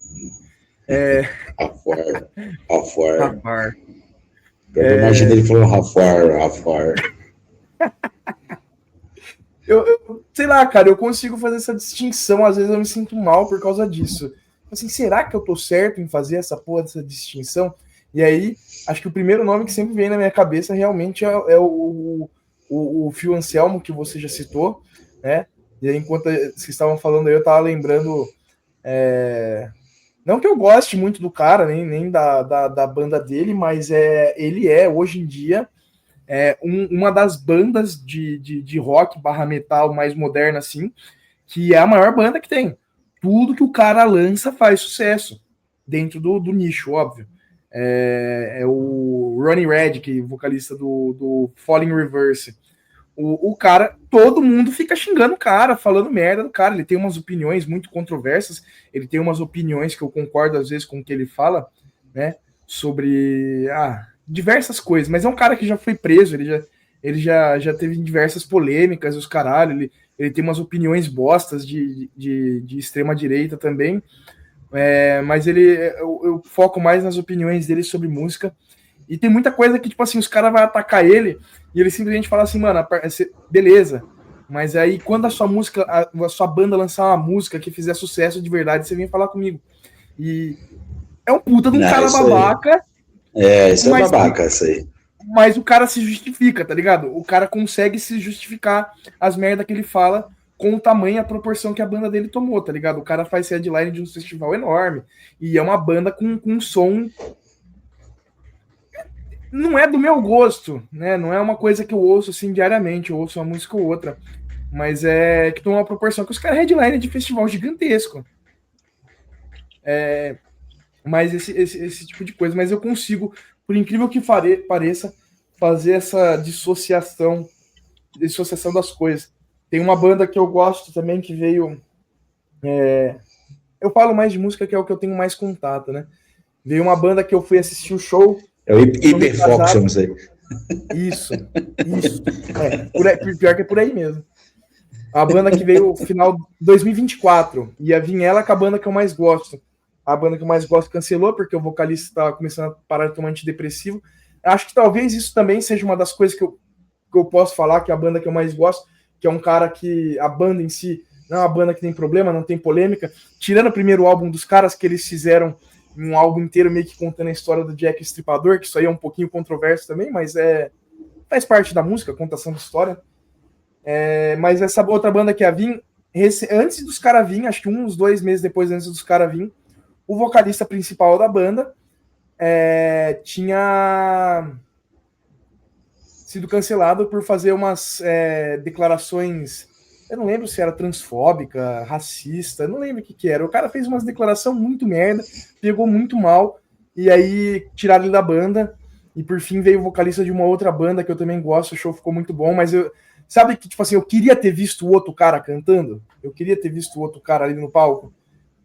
Rafar. Rafar. Eu imagino ele falando Rafar. Sei lá, cara, eu consigo fazer essa distinção, às vezes eu me sinto mal por causa disso. Assim, será que eu tô certo em fazer essa porra dessa distinção? E aí, acho que o primeiro nome que sempre vem na minha cabeça realmente é o Phil Anselmo, que você já citou, né? E aí, enquanto vocês estavam falando aí, eu tava lembrando. Não que eu goste muito do cara, nem da banda dele, mas ele é, hoje em dia, uma das bandas de rock barra metal mais moderna, assim, que é a maior banda que tem. Tudo que o cara lança faz sucesso, dentro do nicho, óbvio. É o Ronnie Radke, vocalista do Falling Reverse. O cara, todo mundo fica xingando o cara, falando merda do cara. Ele tem umas opiniões muito controversas, ele tem umas opiniões que eu concordo às vezes com o que ele fala, né? Sobre diversas coisas, mas é um cara que já foi preso, ele já teve diversas polêmicas, os caralho, ele tem umas opiniões bostas de extrema direita também, mas eu foco mais nas opiniões dele sobre música. E tem muita coisa que, tipo assim, os caras vão atacar ele e ele simplesmente fala assim, mano, beleza. Mas aí, quando a sua música, a sua banda lançar uma música que fizer sucesso de verdade, você vem falar comigo. E é um puta de um cara babaca. Isso é babaca, isso aí. Mas o cara se justifica, tá ligado? O cara consegue se justificar as merdas que ele fala com o tamanho e a proporção que a banda dele tomou, tá ligado? O cara faz headline de um festival enorme. E é uma banda com um som... Não é do meu gosto, né? Não é uma coisa que eu ouço assim diariamente, eu ouço uma música ou outra, mas é que tem uma proporção que os caras headline de festival gigantesco. Mas esse tipo de coisa, mas eu consigo, por incrível que pareça, fazer essa dissociação das coisas. Tem uma banda que eu gosto também que veio. Eu falo mais de música, que é o que eu tenho mais contato, né? Veio uma banda que eu fui assistir o show. É o Hiperfox, não sei. Isso. Pior que é por aí mesmo. A banda que veio no final de 2024. Ia vir ela com a banda que eu mais gosto. A banda que eu mais gosto cancelou, porque o vocalista estava começando a parar de tomar antidepressivo. Acho que talvez isso também seja uma das coisas que eu posso falar, que é a banda que eu mais gosto, que é um cara que a banda em si não é uma banda que tem problema, não tem polêmica. Tirando o primeiro álbum dos caras, que eles fizeram um álbum inteiro meio que contando a história do Jack Stripador, que isso aí é um pouquinho controverso também, mas faz parte da música, contação de história. Mas essa outra banda que ia vir, antes dos caras virem, acho que uns 2 meses depois antes dos caras virem, o vocalista principal da banda tinha sido cancelado por fazer umas declarações. Eu não lembro se era transfóbica, racista, não lembro o que era. O cara fez umas declarações muito merda, pegou muito mal, e aí tiraram ele da banda, e por fim veio o vocalista de uma outra banda que eu também gosto, o show ficou muito bom, mas sabe que, tipo assim, eu queria ter visto o outro cara cantando, eu queria ter visto o outro cara ali no palco,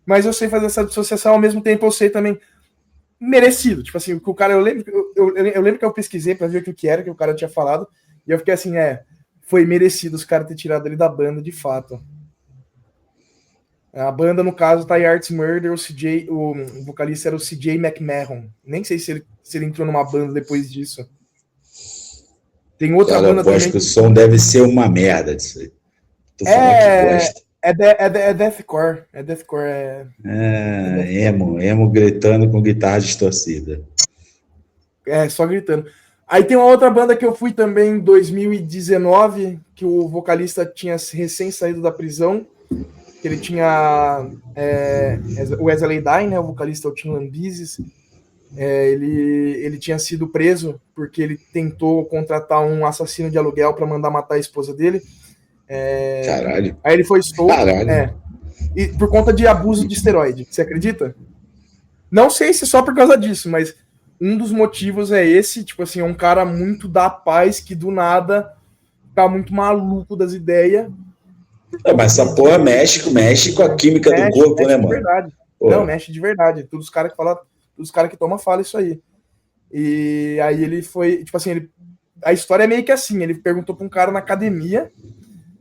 mas eu sei fazer essa dissociação, ao mesmo tempo eu sei também, merecido, tipo assim, o cara, eu lembro que eu pesquisei pra ver o que era, que o cara tinha falado, e eu fiquei assim, foi merecido os caras ter tirado ele da banda, de fato. A banda, no caso, tá em Arts Murder, o vocalista era o CJ McMahon. Nem sei se ele entrou numa banda depois disso. Tem outra banda também. Eu acho que o som deve ser uma merda disso aí. Tu falando que gosta. É deathcore. É deathcore. Emo gritando com guitarra distorcida. Só gritando. Aí tem uma outra banda que eu fui também em 2019, que o vocalista tinha recém saído da prisão, que ele tinha o Wesley Dye, né, o vocalista o Tim Lambesis, ele tinha sido preso porque ele tentou contratar um assassino de aluguel para mandar matar a esposa dele. Caralho. Aí ele foi solto. Caralho. E por conta de abuso de esteroide. Você acredita? Não sei se só por causa disso, mas um dos motivos é esse, tipo assim, é um cara muito da paz que do nada tá muito maluco das ideias. Mas essa porra mexe com a química do corpo, né, mano? Verdade. Não, mexe de verdade. Todos os caras que falam, todos os caras que tomam falam isso aí. E aí ele foi, tipo assim, a história é meio que assim, ele perguntou pra um cara na academia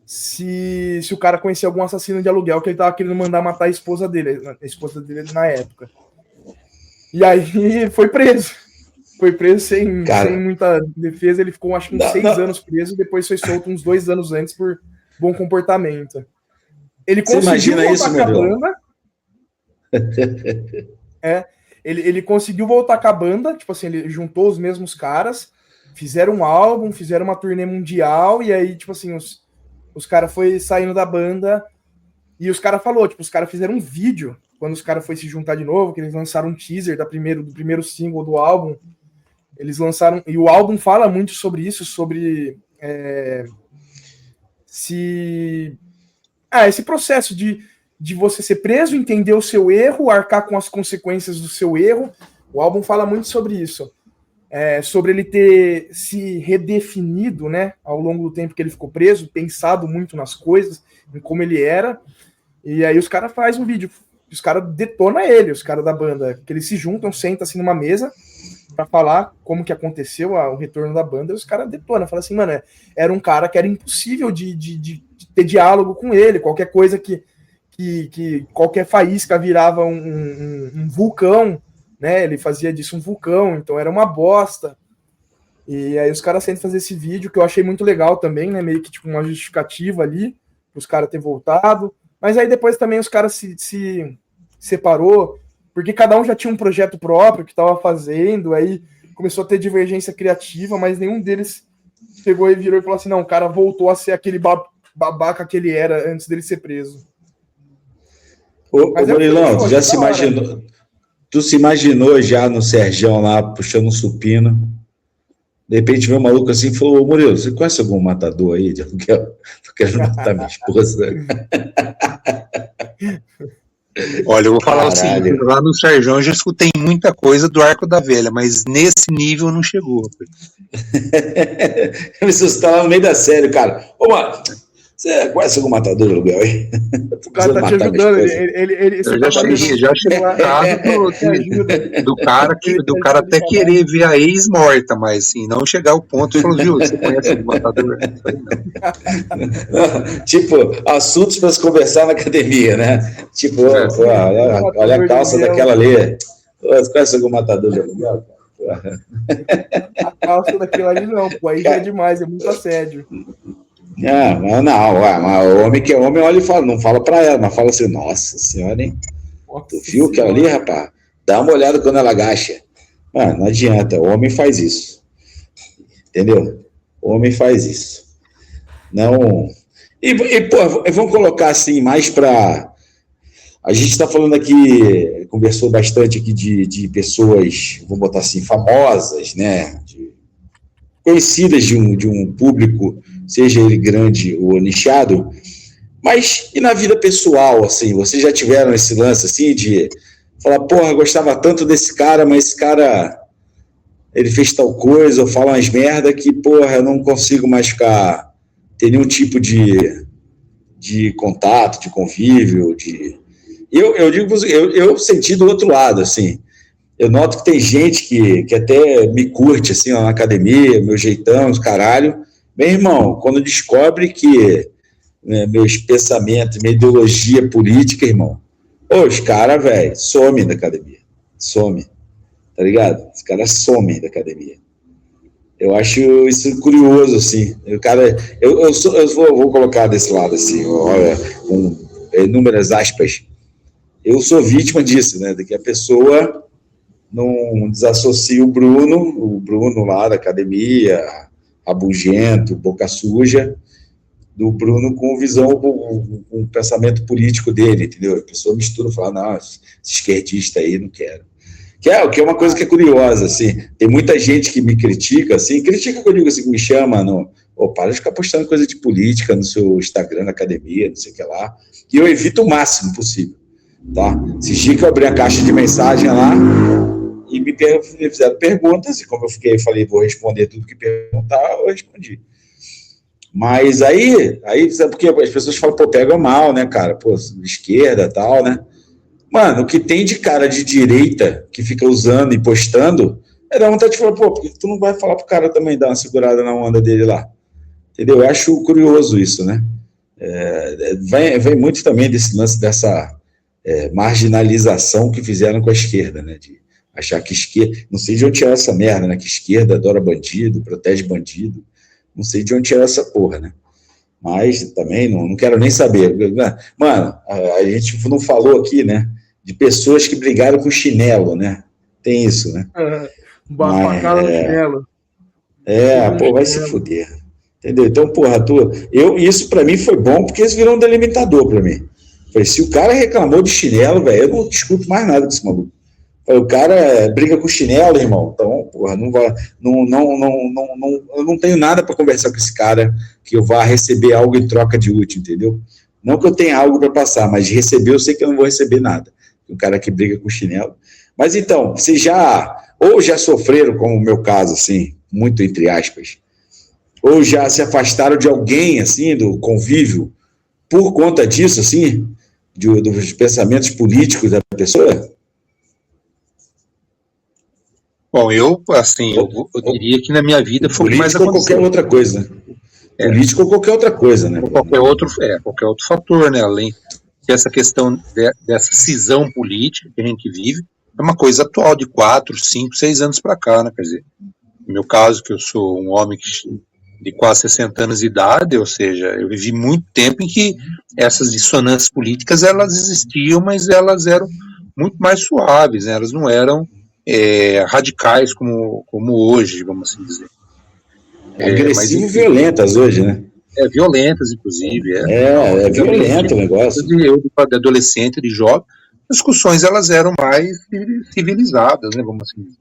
se o cara conhecia algum assassino de aluguel que ele tava querendo mandar matar a esposa dele na época. E aí foi preso. Foi preso sem muita defesa. Ele ficou, acho que, uns 6 anos preso e depois foi solto uns 2 anos antes por bom comportamento. Ele conseguiu voltar com a banda. Ele conseguiu voltar com a banda, tipo assim, ele juntou os mesmos caras, fizeram um álbum, fizeram uma turnê mundial, e aí, tipo assim, os caras foi saindo da banda, e os caras falou, tipo, os caras fizeram um vídeo, quando os caras foi se juntar de novo, que eles lançaram um teaser do primeiro single do álbum, eles lançaram, e o álbum fala muito sobre isso, sobre esse processo de você ser preso, entender o seu erro, arcar com as consequências do seu erro. O álbum fala muito sobre isso. Sobre ele ter se redefinido, né, ao longo do tempo que ele ficou preso, pensado muito nas coisas, em como ele era. E aí os caras fazem um vídeo, os caras detonam ele, os caras da banda, que eles se juntam, sentam assim numa mesa para falar como que aconteceu o retorno da banda, e os caras detonam, falam assim, mano, era um cara que era impossível de ter diálogo com ele, qualquer coisa que qualquer faísca virava um vulcão, né? Ele fazia disso um vulcão, então era uma bosta. E aí os caras tentam fazer esse vídeo, que eu achei muito legal também, né? Meio que tipo uma justificativa ali, para os caras terem voltado. Mas aí depois também os caras se separou, porque cada um já tinha um projeto próprio que estava fazendo, aí começou a ter divergência criativa, mas nenhum deles pegou e virou e falou assim, não, o cara voltou a ser aquele babaca que ele era antes dele ser preso. Ô Murilão, tu já se imaginou? Tu se imaginou já no Sergião lá, puxando um supino? De repente veio um maluco assim e falou, ô Murilo, você conhece algum matador aí de aluguel? Tô querendo matar minha esposa. Olha, eu vou falar o seguinte, lá no Sergião eu já escutei muita coisa do Arco da Velha, mas nesse nível não chegou. Você está lá no meio da série, cara. Ô, mano, você conhece algum matador de aluguel aí? O cara tá te ajudando, ele já cheguei no caso do cara até querer ver a ex-morta, mas assim, não chegar ao ponto e falar, viu, você conhece algum matador? Tipo, assuntos para se conversar na academia, né? Tipo, olha a calça daquela ali. Você conhece algum matador de aluguel? A calça daquela ali não, pô, aí já é demais, é muito assédio. Não, o homem que é homem olha e fala, não fala pra ela, mas fala assim, nossa senhora, hein? Tu viu aquela ali, rapaz? Dá uma olhada quando ela agacha. Não adianta, o homem faz isso. Entendeu? O homem faz isso. Não. Pô, vamos colocar assim, mais pra. A gente está falando aqui, conversou bastante aqui de pessoas, vamos botar assim, famosas, né? Conhecidas de um público, seja ele grande ou nichado, mas e na vida pessoal, assim, vocês já tiveram esse lance, assim, de falar, porra, eu gostava tanto desse cara, mas esse cara, ele fez tal coisa, ou fala umas merda que, porra, eu não consigo mais ter nenhum tipo de contato, de convívio, eu senti do outro lado, assim. Eu noto que tem gente que até me curte, assim, lá na academia, meu jeitão, os caralho. Meu irmão, quando descobre que meus pensamentos, minha ideologia política, irmão, os caras, velho, somem da academia. Some, tá ligado? Os caras somem da academia. Eu acho isso curioso, assim. O cara, eu vou colocar desse lado, assim, olha, com inúmeras aspas. Eu sou vítima disso, né? De que a pessoa não desassocia o Bruno lá da academia, rabugento, boca suja, do Bruno com visão, com o pensamento político dele, entendeu? A pessoa mistura e fala, não, esse esquerdista aí, não quero. Que é uma coisa que é curiosa, assim, tem muita gente que me critica, assim, critica que eu digo assim, que me chama, para de ficar postando coisa de política no seu Instagram, na academia, não sei o que lá, e eu evito o máximo possível, tá? Esses dias que eu abri a caixa de mensagem lá, e me fizeram perguntas, e como eu falei, vou responder tudo que perguntar, eu respondi. Mas aí sabe por quê? As pessoas falam, pô, pega mal, né, cara? Pô, esquerda e tal, né? Mano, o que tem de cara de direita que fica usando e postando, dá vontade de falar, pô, por que tu não vai falar pro cara também dar uma segurada na onda dele lá? Entendeu? Eu acho curioso isso, né? Vem muito também desse lance dessa marginalização que fizeram com a esquerda, né? Achar que esquerda... Não sei de onde tirar essa merda, né? Que esquerda adora bandido, protege bandido. Não sei de onde tirar essa porra, né? Mas também não quero nem saber. Mano, a gente não falou aqui, né? De pessoas que brigaram com chinelo, né? Tem isso, né? Facada no chinelo. Pô, vai se fuder. Entendeu? Então, porra, isso pra mim foi bom porque eles viram um delimitador pra mim. Falei, se o cara reclamou de chinelo, velho, eu não discuto mais nada com esse maluco. Falei, o cara briga com chinelo, irmão. Então, porra, eu não tenho nada pra conversar com esse cara que eu vá receber algo em troca de útil, entendeu? Não que eu tenha algo pra passar, mas de receber eu sei que eu não vou receber nada. O cara que briga com chinelo. Mas então, vocês já sofreram, como o meu caso, assim, muito entre aspas, ou já se afastaram de alguém, assim, do convívio, por conta disso, assim, dos pensamentos políticos da pessoa? Bom, eu diria que na minha vida foi o que mais aconteceu. Político ou qualquer outra coisa. Político ou qualquer outra coisa, né? Ou qualquer outro fator, né? Além dessa questão dessa cisão política que a gente vive, é uma coisa atual, de 4, 5, 6 anos para cá, né? Quer dizer, no meu caso, que eu sou um homem de quase 60 anos de idade, ou seja, eu vivi muito tempo em que essas dissonâncias políticas, elas existiam, mas elas eram muito mais suaves, né? Elas não eram radicais como hoje, vamos assim dizer. Agressivo e violentas hoje, né? Violentas, inclusive. É violento o negócio. De adolescente, de jovem, as discussões elas eram mais civilizadas, né, vamos assim dizer.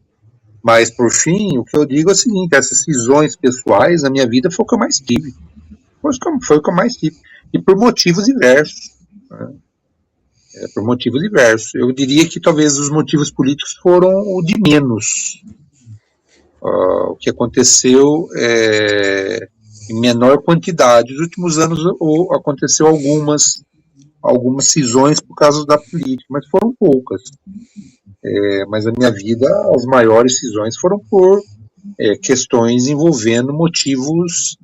Mas, por fim, o que eu digo é o seguinte, essas cisões pessoais na minha vida foi o que eu mais tive. Foi o que eu mais tive. E por motivos diversos. Né? Por motivos diversos. Eu diria que talvez os motivos políticos foram o de menos. O que aconteceu em menor quantidade. Nos últimos anos aconteceu algumas cisões por causa da política, mas foram poucas. Mas na minha vida as maiores cisões foram por questões envolvendo motivos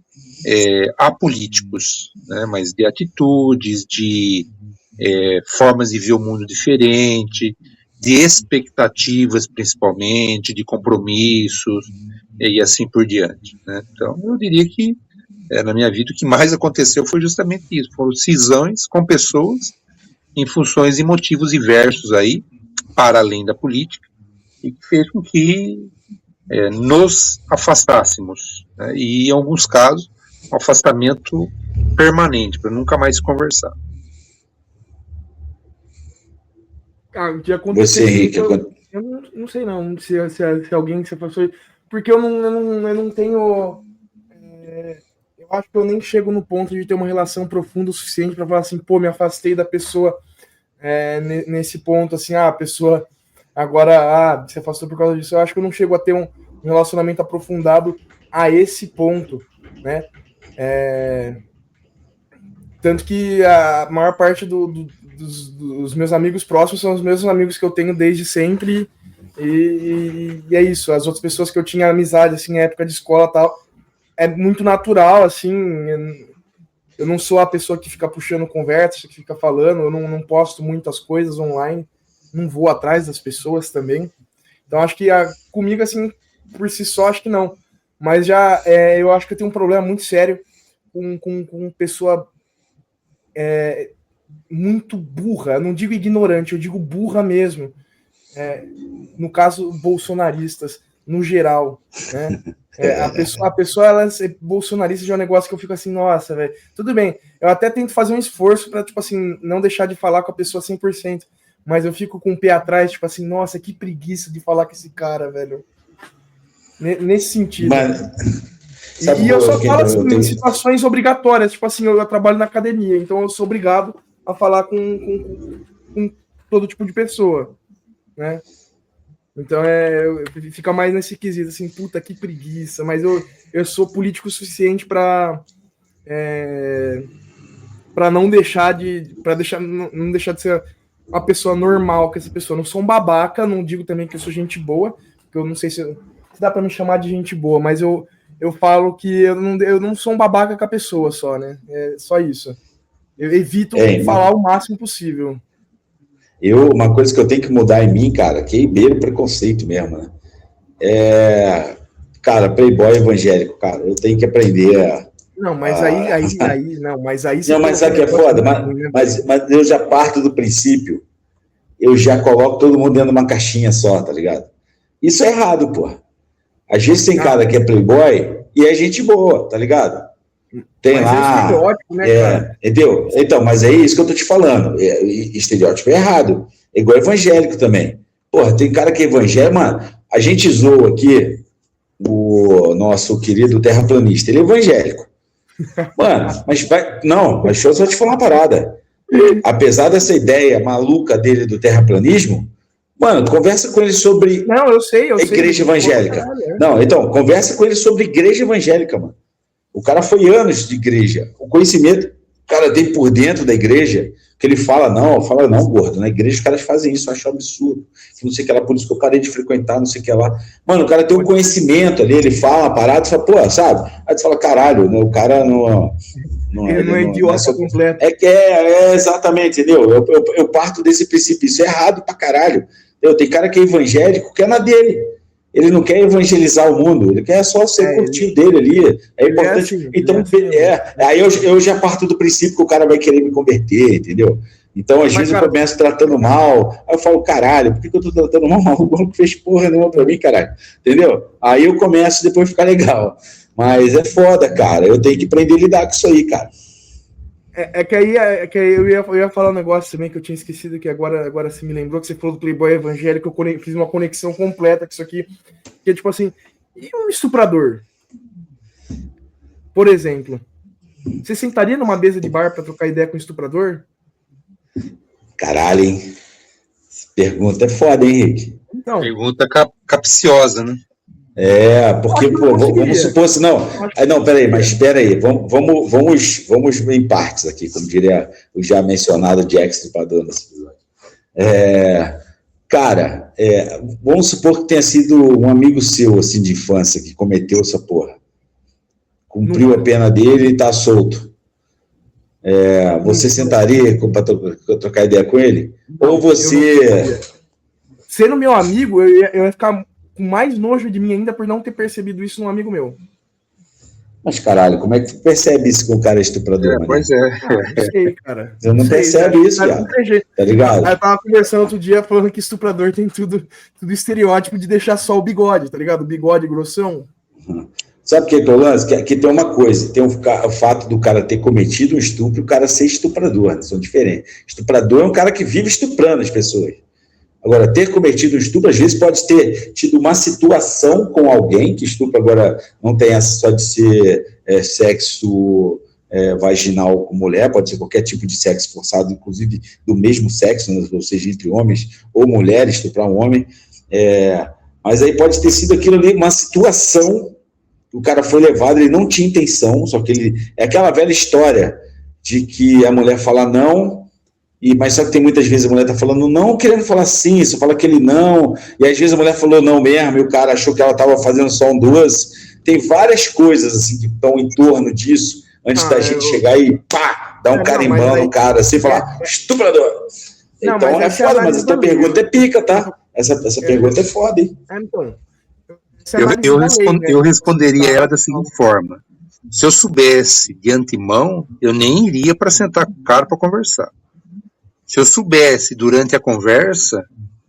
apolíticos, né? Mas de atitudes, de formas de ver o mundo diferente, de expectativas principalmente, de compromissos e assim por diante, né? Então eu diria que na minha vida o que mais aconteceu foi justamente isso, foram cisões com pessoas em funções e motivos diversos aí, para além da política, e que fez com que nos afastássemos, né? E em alguns casos um afastamento permanente, para nunca mais conversar. O que aconteceu, você, Henrique, eu não sei não se alguém que você passou, porque eu não tenho, eu acho que eu nem chego no ponto de ter uma relação profunda o suficiente para falar assim, pô, me afastei da pessoa nesse ponto, assim, a pessoa agora se afastou por causa disso. Eu acho que eu não chego a ter um relacionamento aprofundado a esse ponto, né? Tanto que a maior parte dos meus amigos próximos são os mesmos amigos que eu tenho desde sempre, e é isso. As outras pessoas que eu tinha amizade, assim, na época de escola e tal, é muito natural, assim. Eu não sou a pessoa que fica puxando conversa, que fica falando, eu não posto muitas coisas online, não vou atrás das pessoas também. Então acho que comigo, assim, por si só, acho que não. Mas já eu acho que eu tenho um problema muito sério com pessoa muito burra. Eu não digo ignorante, eu digo burra mesmo. No caso, bolsonaristas, no geral, né? A pessoa ela é bolsonarista, de um negócio que eu fico assim, nossa, velho, tudo bem, eu até tento fazer um esforço pra, tipo assim, não deixar de falar com a pessoa 100%, mas eu fico com o pé atrás, tipo assim, nossa, que preguiça de falar com esse cara, velho. Nesse sentido. E eu só falo assim, em situações obrigatórias, tipo assim, eu trabalho na academia, então eu sou obrigado a falar com todo tipo de pessoa, né? Então fica mais nesse quesito, assim, puta, que preguiça, mas eu sou político o suficiente para não deixar não deixar de ser uma pessoa normal com essa pessoa. Não sou um babaca, não digo também que eu sou gente boa, porque eu não sei se dá para me chamar de gente boa, mas eu falo que eu não sou um babaca com a pessoa só, né? É só isso. Eu evito falar o máximo possível. Uma coisa que eu tenho que mudar em mim, cara, que é beira o preconceito mesmo, né? Cara, playboy evangélico, cara, eu tenho que aprender a... Não, mas não, mas aí... Não, mas sabe o que é foda? Mas eu já parto do princípio, eu já coloco todo mundo dentro de uma caixinha só, tá ligado? Isso é errado, pô. Às vezes tem cara que é playboy e é gente boa, tá ligado? Tem mas lá... É estereótipo, né, cara? Entendeu? Então, mas é isso que eu tô te falando. Estereótipo é errado. É igual evangélico também. Porra, tem cara que é evangélico, mano. A gente zoou aqui o nosso querido terraplanista. Ele é evangélico. Mano, mas vai... Não, mas deixa eu só te falar uma parada. Apesar dessa ideia maluca dele do terraplanismo, mano, conversa com ele sobre igreja evangélica. Não, então, conversa com ele sobre igreja evangélica, mano. O cara foi anos de igreja. O conhecimento o cara tem por dentro da igreja, que ele fala não, gordo, na igreja os caras fazem isso, eu acho absurdo. Não sei o que lá, por isso que eu parei de frequentar, não sei o que lá. Mano, o cara tem um conhecimento ali, ele fala uma parada, você fala, pô, sabe? Aí você fala, caralho, né, o cara não é idiota completo. Exatamente, entendeu? Eu parto desse princípio, isso é errado pra caralho. Tem cara que é evangélico, que é na dele. Ele não quer evangelizar o mundo, ele quer só ser curtinho dele ali. É importante. Assim, então, aí eu já parto do princípio que o cara vai querer me converter, entendeu? Então, às vezes, eu começo tratando mal, aí eu falo, caralho, por que eu tô tratando mal? O maluco fez porra nenhuma pra mim, caralho. Entendeu? Aí eu começo depois ficar legal. Mas é foda, cara. Eu tenho que aprender a lidar com isso aí, cara. Que aí eu ia falar um negócio também que eu tinha esquecido, que agora você me lembrou, que você falou do playboy evangélico, eu fiz uma conexão completa com isso aqui, que é tipo assim, e um estuprador? Por exemplo, você sentaria numa mesa de bar para trocar ideia com um estuprador? Caralho, hein? Essa pergunta é foda, hein, Henrique? Então, pergunta capciosa, né? Porque, pô, vamos supor se não. Não, peraí, mas espera aí, vamos em partes aqui, como diria o já mencionado Jack Stripador nesse episódio. Cara, vamos supor que tenha sido um amigo seu, assim, de infância, que cometeu essa porra. Cumpriu a pena dele e tá solto. Você sentaria para trocar ideia com ele? Ou você... Sendo meu amigo, eu ia ficar com mais nojo de mim ainda por não ter percebido isso num amigo meu. Mas, caralho, como é que tu percebe isso com o cara estuprador? Pois não sei, cara. Você não percebe isso, cara. Tá ligado? Eu tava conversando outro dia falando que estuprador tem tudo estereótipo de deixar só o bigode, tá ligado? O bigode grossão. Sabe o que é o lance? Que tem uma coisa, tem o fato do cara ter cometido um estupro e o cara ser estuprador, né? São diferentes. Estuprador é um cara que vive estuprando as pessoas. Agora, ter cometido um estupro, às vezes pode ter tido uma situação com alguém, que estupro agora não tem essa só de ser sexo vaginal com mulher, pode ser qualquer tipo de sexo forçado, inclusive do mesmo sexo, né? Ou seja, entre homens ou mulheres, estuprar um homem. Mas aí pode ter sido aquilo ali, uma situação, o cara foi levado, ele não tinha intenção, só que ele... É aquela velha história de que a mulher fala não... Mas só que tem muitas vezes a mulher tá falando não, querendo falar sim, só fala aquele não, e às vezes a mulher falou não mesmo, e o cara achou que ela estava fazendo só um doce. Tem várias coisas assim que estão em torno disso, antes da gente chegar e pá, dar um carimbão no cara, assim, falar estuprador. Então é foda, mas essa pergunta é pica, tá? Essa pergunta é foda, hein? Então, eu responderia ela da seguinte forma: se eu soubesse de antemão, eu nem iria para sentar com o cara para conversar. Se eu soubesse durante a conversa,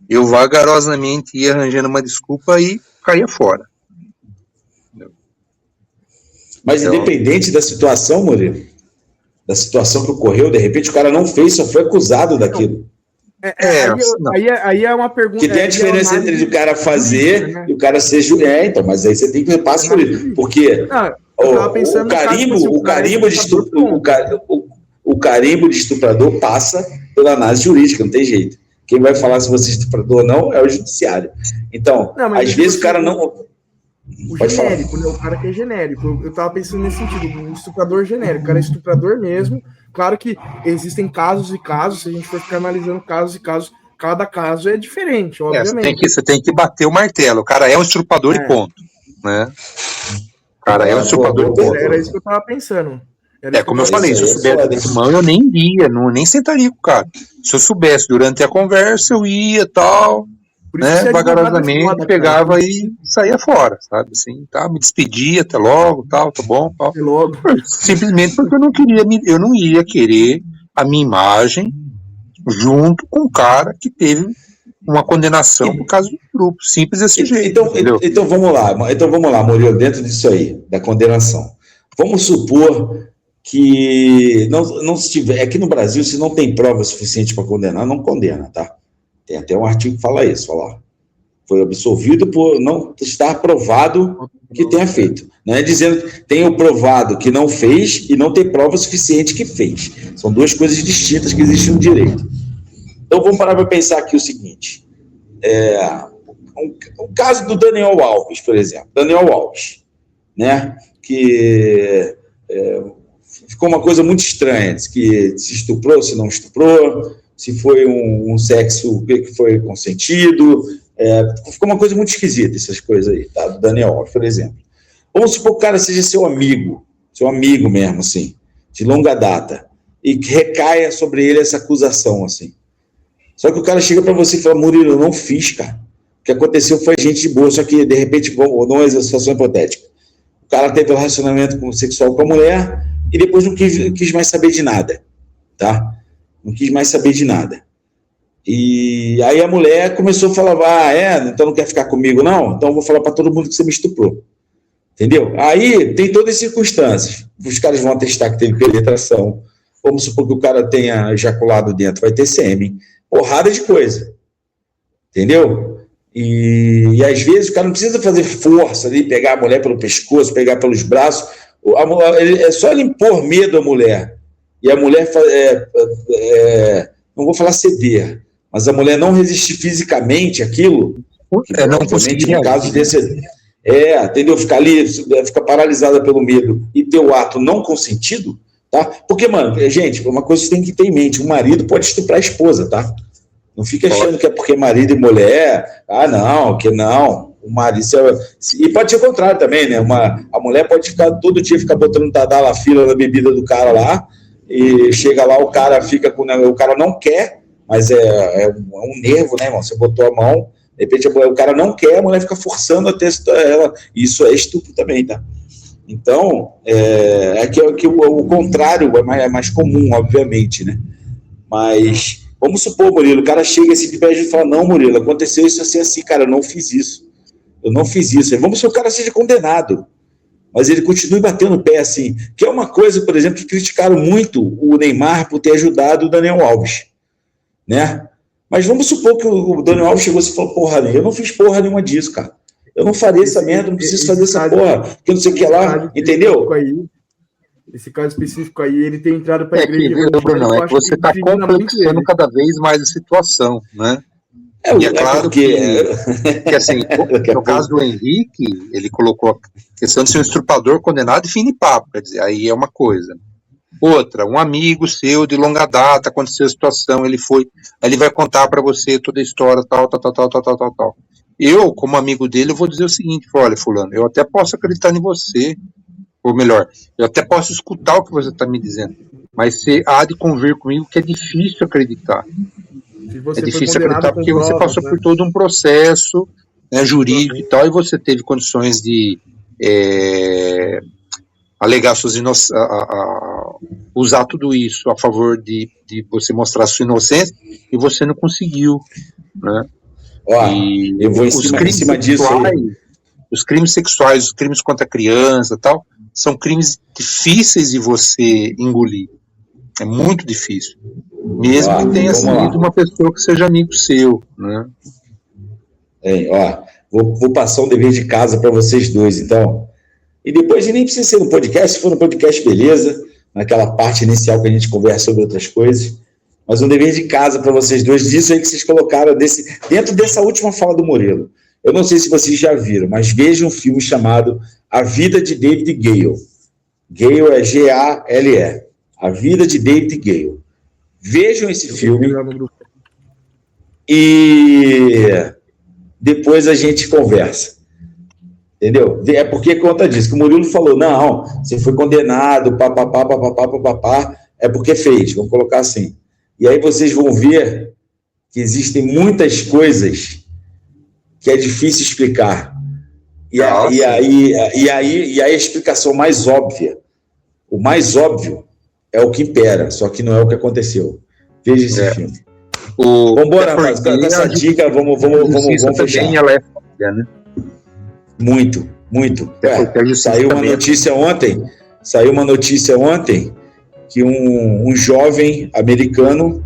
eu vagarosamente ia arranjando uma desculpa e caía fora. Mas então, independente da situação, Murilo, da situação que ocorreu, de repente o cara não fez, só foi acusado daquilo. Aí é uma pergunta... Que tem a diferença entre o cara fazer, né, e o cara ser juiz. Então, mas aí você tem que passar por isso. Porque o carimbo de estuprador passa pela análise jurídica, não tem jeito. Quem vai falar se você é estuprador ou não é o judiciário. Então, às vezes o cara não... O genérico, né? O cara que é genérico. Eu tava pensando nesse sentido, um estuprador genérico. O cara é estuprador mesmo. Claro que existem casos e casos, se a gente for ficar analisando casos e casos, cada caso é diferente, obviamente. Você tem que bater o martelo. O cara é um estuprador e ponto. Né? O cara é um estuprador e ponto. Era isso que eu tava pensando. Como eu falei, se eu Isso aí soubesse foda, de hein? antemão, eu nem iria, nem sentaria com o cara. Se eu soubesse durante a conversa, eu ia tal, Por isso que né, você é advogado vagarosamente, foda, cara. pegava e saía fora, sabe, assim, tá, me despedia, até logo, tal, tá bom, tal. É logo. Simplesmente porque eu não ia querer a minha imagem junto com um cara que teve uma condenação por causa do grupo, simples desse jeito, entendeu? Então vamos lá, Murilo, dentro disso aí, da condenação. Vamos supor que não se tiver. Aqui no Brasil, se não tem prova suficiente para condenar, não condena, tá? Tem até um artigo que fala isso, fala, foi absolvido por não estar provado que tenha feito. Não é dizendo que tenha provado que não fez e não tem prova suficiente que fez. São duas coisas distintas que existem no direito. Então vamos parar para pensar aqui o seguinte. O caso do Daniel Alves, por exemplo. Daniel Alves, né? Que ficou uma coisa muito estranha, diz que se estuprou, se não estuprou, se foi um sexo que foi consentido, ficou uma coisa muito esquisita, essas coisas aí, tá? Do Daniel Alves, por exemplo. Vamos supor que o cara seja seu amigo mesmo, assim, de longa data, e que recaia sobre ele essa acusação, assim. Só que o cara chega para você e fala, Murilo, eu não fiz, cara. O que aconteceu foi gente de boa, só que, de repente, vamos dar uma situação hipotética. O cara teve um relacionamento sexual com a mulher e depois não quis mais saber de nada, tá? Não quis mais saber de nada. E aí a mulher começou a falar, então não quer ficar comigo, não? Então eu vou falar para todo mundo que você me estuprou. Entendeu? Aí tem todas as circunstâncias. Os caras vão atestar que teve penetração. Vamos supor que o cara tenha ejaculado dentro, vai ter sêmen. Porrada de coisa. Entendeu? E às vezes o cara não precisa fazer força ali, pegar a mulher pelo pescoço, pegar pelos braços. É só ele impor medo à mulher. E a mulher, não vou falar ceder, mas a mulher não resistir fisicamente àquilo, que Não conseguir no caso desse... entendeu? Ficar ali, ficar paralisada pelo medo e ter o ato não consentido, tá? Porque, mano, gente, uma coisa que você tem que ter em mente, o marido pode estuprar a esposa, tá? Não fica achando que é porque marido e mulher, o marido... E pode ser o contrário também, né? A mulher pode todo dia ficar botando tadala, a fila da bebida do cara lá, e chega lá, o cara fica com... O cara não quer, mas é um nervo, né, irmão? Você botou a mão, de repente o cara não quer, a mulher fica forçando até ela. Isso é estupro também, tá? Então, que o contrário é mais comum, obviamente, né? Mas, vamos supor, Murilo, o cara chega assim de pé e fala, não, Murilo, aconteceu isso assim, cara, eu não fiz isso. Vamos supor que o cara seja condenado, mas ele continue batendo o pé assim, que é uma coisa, por exemplo, que criticaram muito o Neymar por ter ajudado o Daniel Alves, né? Mas vamos supor que o Daniel Alves chegou assim e falou, porra, eu não fiz porra nenhuma disso, cara. Eu não faria essa merda, não preciso fazer essa porra, que eu não sei o que lá, entendeu? Esse caso específico aí, ele tem entrado para a igreja. Bruno, é que você está complexando cada vez mais a situação, né? E é claro que assim, no caso do Henrique, ele colocou a questão de ser um estrupador condenado e fim de papo, quer dizer, aí é uma coisa. Outra, um amigo seu de longa data, aconteceu a situação, aí ele vai contar para você toda a história, tal. Eu, como amigo dele, eu vou dizer o seguinte, olha, fulano, eu até posso acreditar em você, ou melhor, eu até posso escutar o que você está me dizendo, mas você há de convir comigo que é difícil acreditar. É difícil acreditar porque você passou por todo um processo, né, jurídico e tal, e você teve condições de alegar suas usar tudo isso a favor de você mostrar sua inocência, e você não conseguiu, né? Eu vou em cima disso aí. Os crimes sexuais, os crimes contra a criança e tal, são crimes difíceis de você engolir. É muito difícil. Mesmo que tenha sido uma pessoa que seja amigo seu, né? Vou passar um dever de casa para vocês dois, então. E depois nem precisa ser no podcast, se for no podcast, beleza, naquela parte inicial que a gente conversa sobre outras coisas, mas um dever de casa para vocês dois, disso aí que vocês colocaram dentro dessa última fala do Murilo. Eu não sei se vocês já viram, mas vejam um filme chamado A Vida de David Gale. Gale é G-A-L-E. A Vida de David Gale. Vejam esse filme e depois a gente conversa. Entendeu? É porque conta disso, que o Murilo falou, não, você foi condenado, papapá, é porque fez, vamos colocar assim. E aí vocês vão ver que existem muitas coisas que é difícil explicar. E aí a explicação mais óbvia, o mais óbvio é o que impera, só que não é o que aconteceu. Veja esse filme. Vamos embora, rapaz, com essa dica, vamos fechar. Também ela é falha, né? Muito. Saiu uma notícia ontem que um jovem americano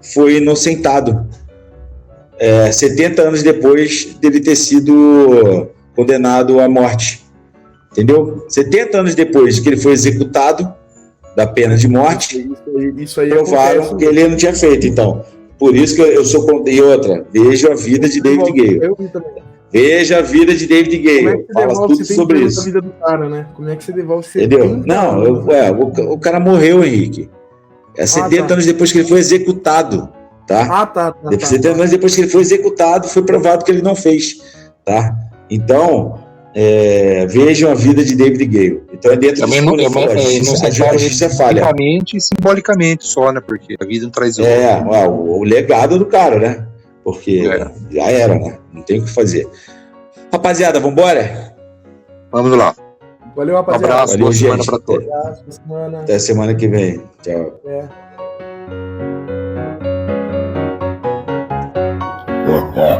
foi inocentado 70 anos depois dele ter sido condenado à morte. Entendeu? 70 anos depois que ele foi executado da pena de morte, isso aí provaram que ele não tinha feito. Então, por isso que eu sou contra. E outra, veja a vida de David Gale. Veja a vida de David Gale. Fala tudo sobre isso. A vida do cara, né? Como é que você devolve? Entendeu? Não, o cara morreu, Henrique. 70 anos depois que ele foi executado, tá? 70 anos depois que ele foi executado, foi provado que ele não fez, tá? Então, vejam a vida de David Gale. Então é dentro também a justiça falha. E simbolicamente só, né? Porque a vida não traz o legado do cara, né? Porque já era, né? Não tem o que fazer. Rapaziada, vambora? Vamos lá. Valeu, rapaziada. Um abraço, boa semana pra todos. Até semana que vem. Tchau. Ah,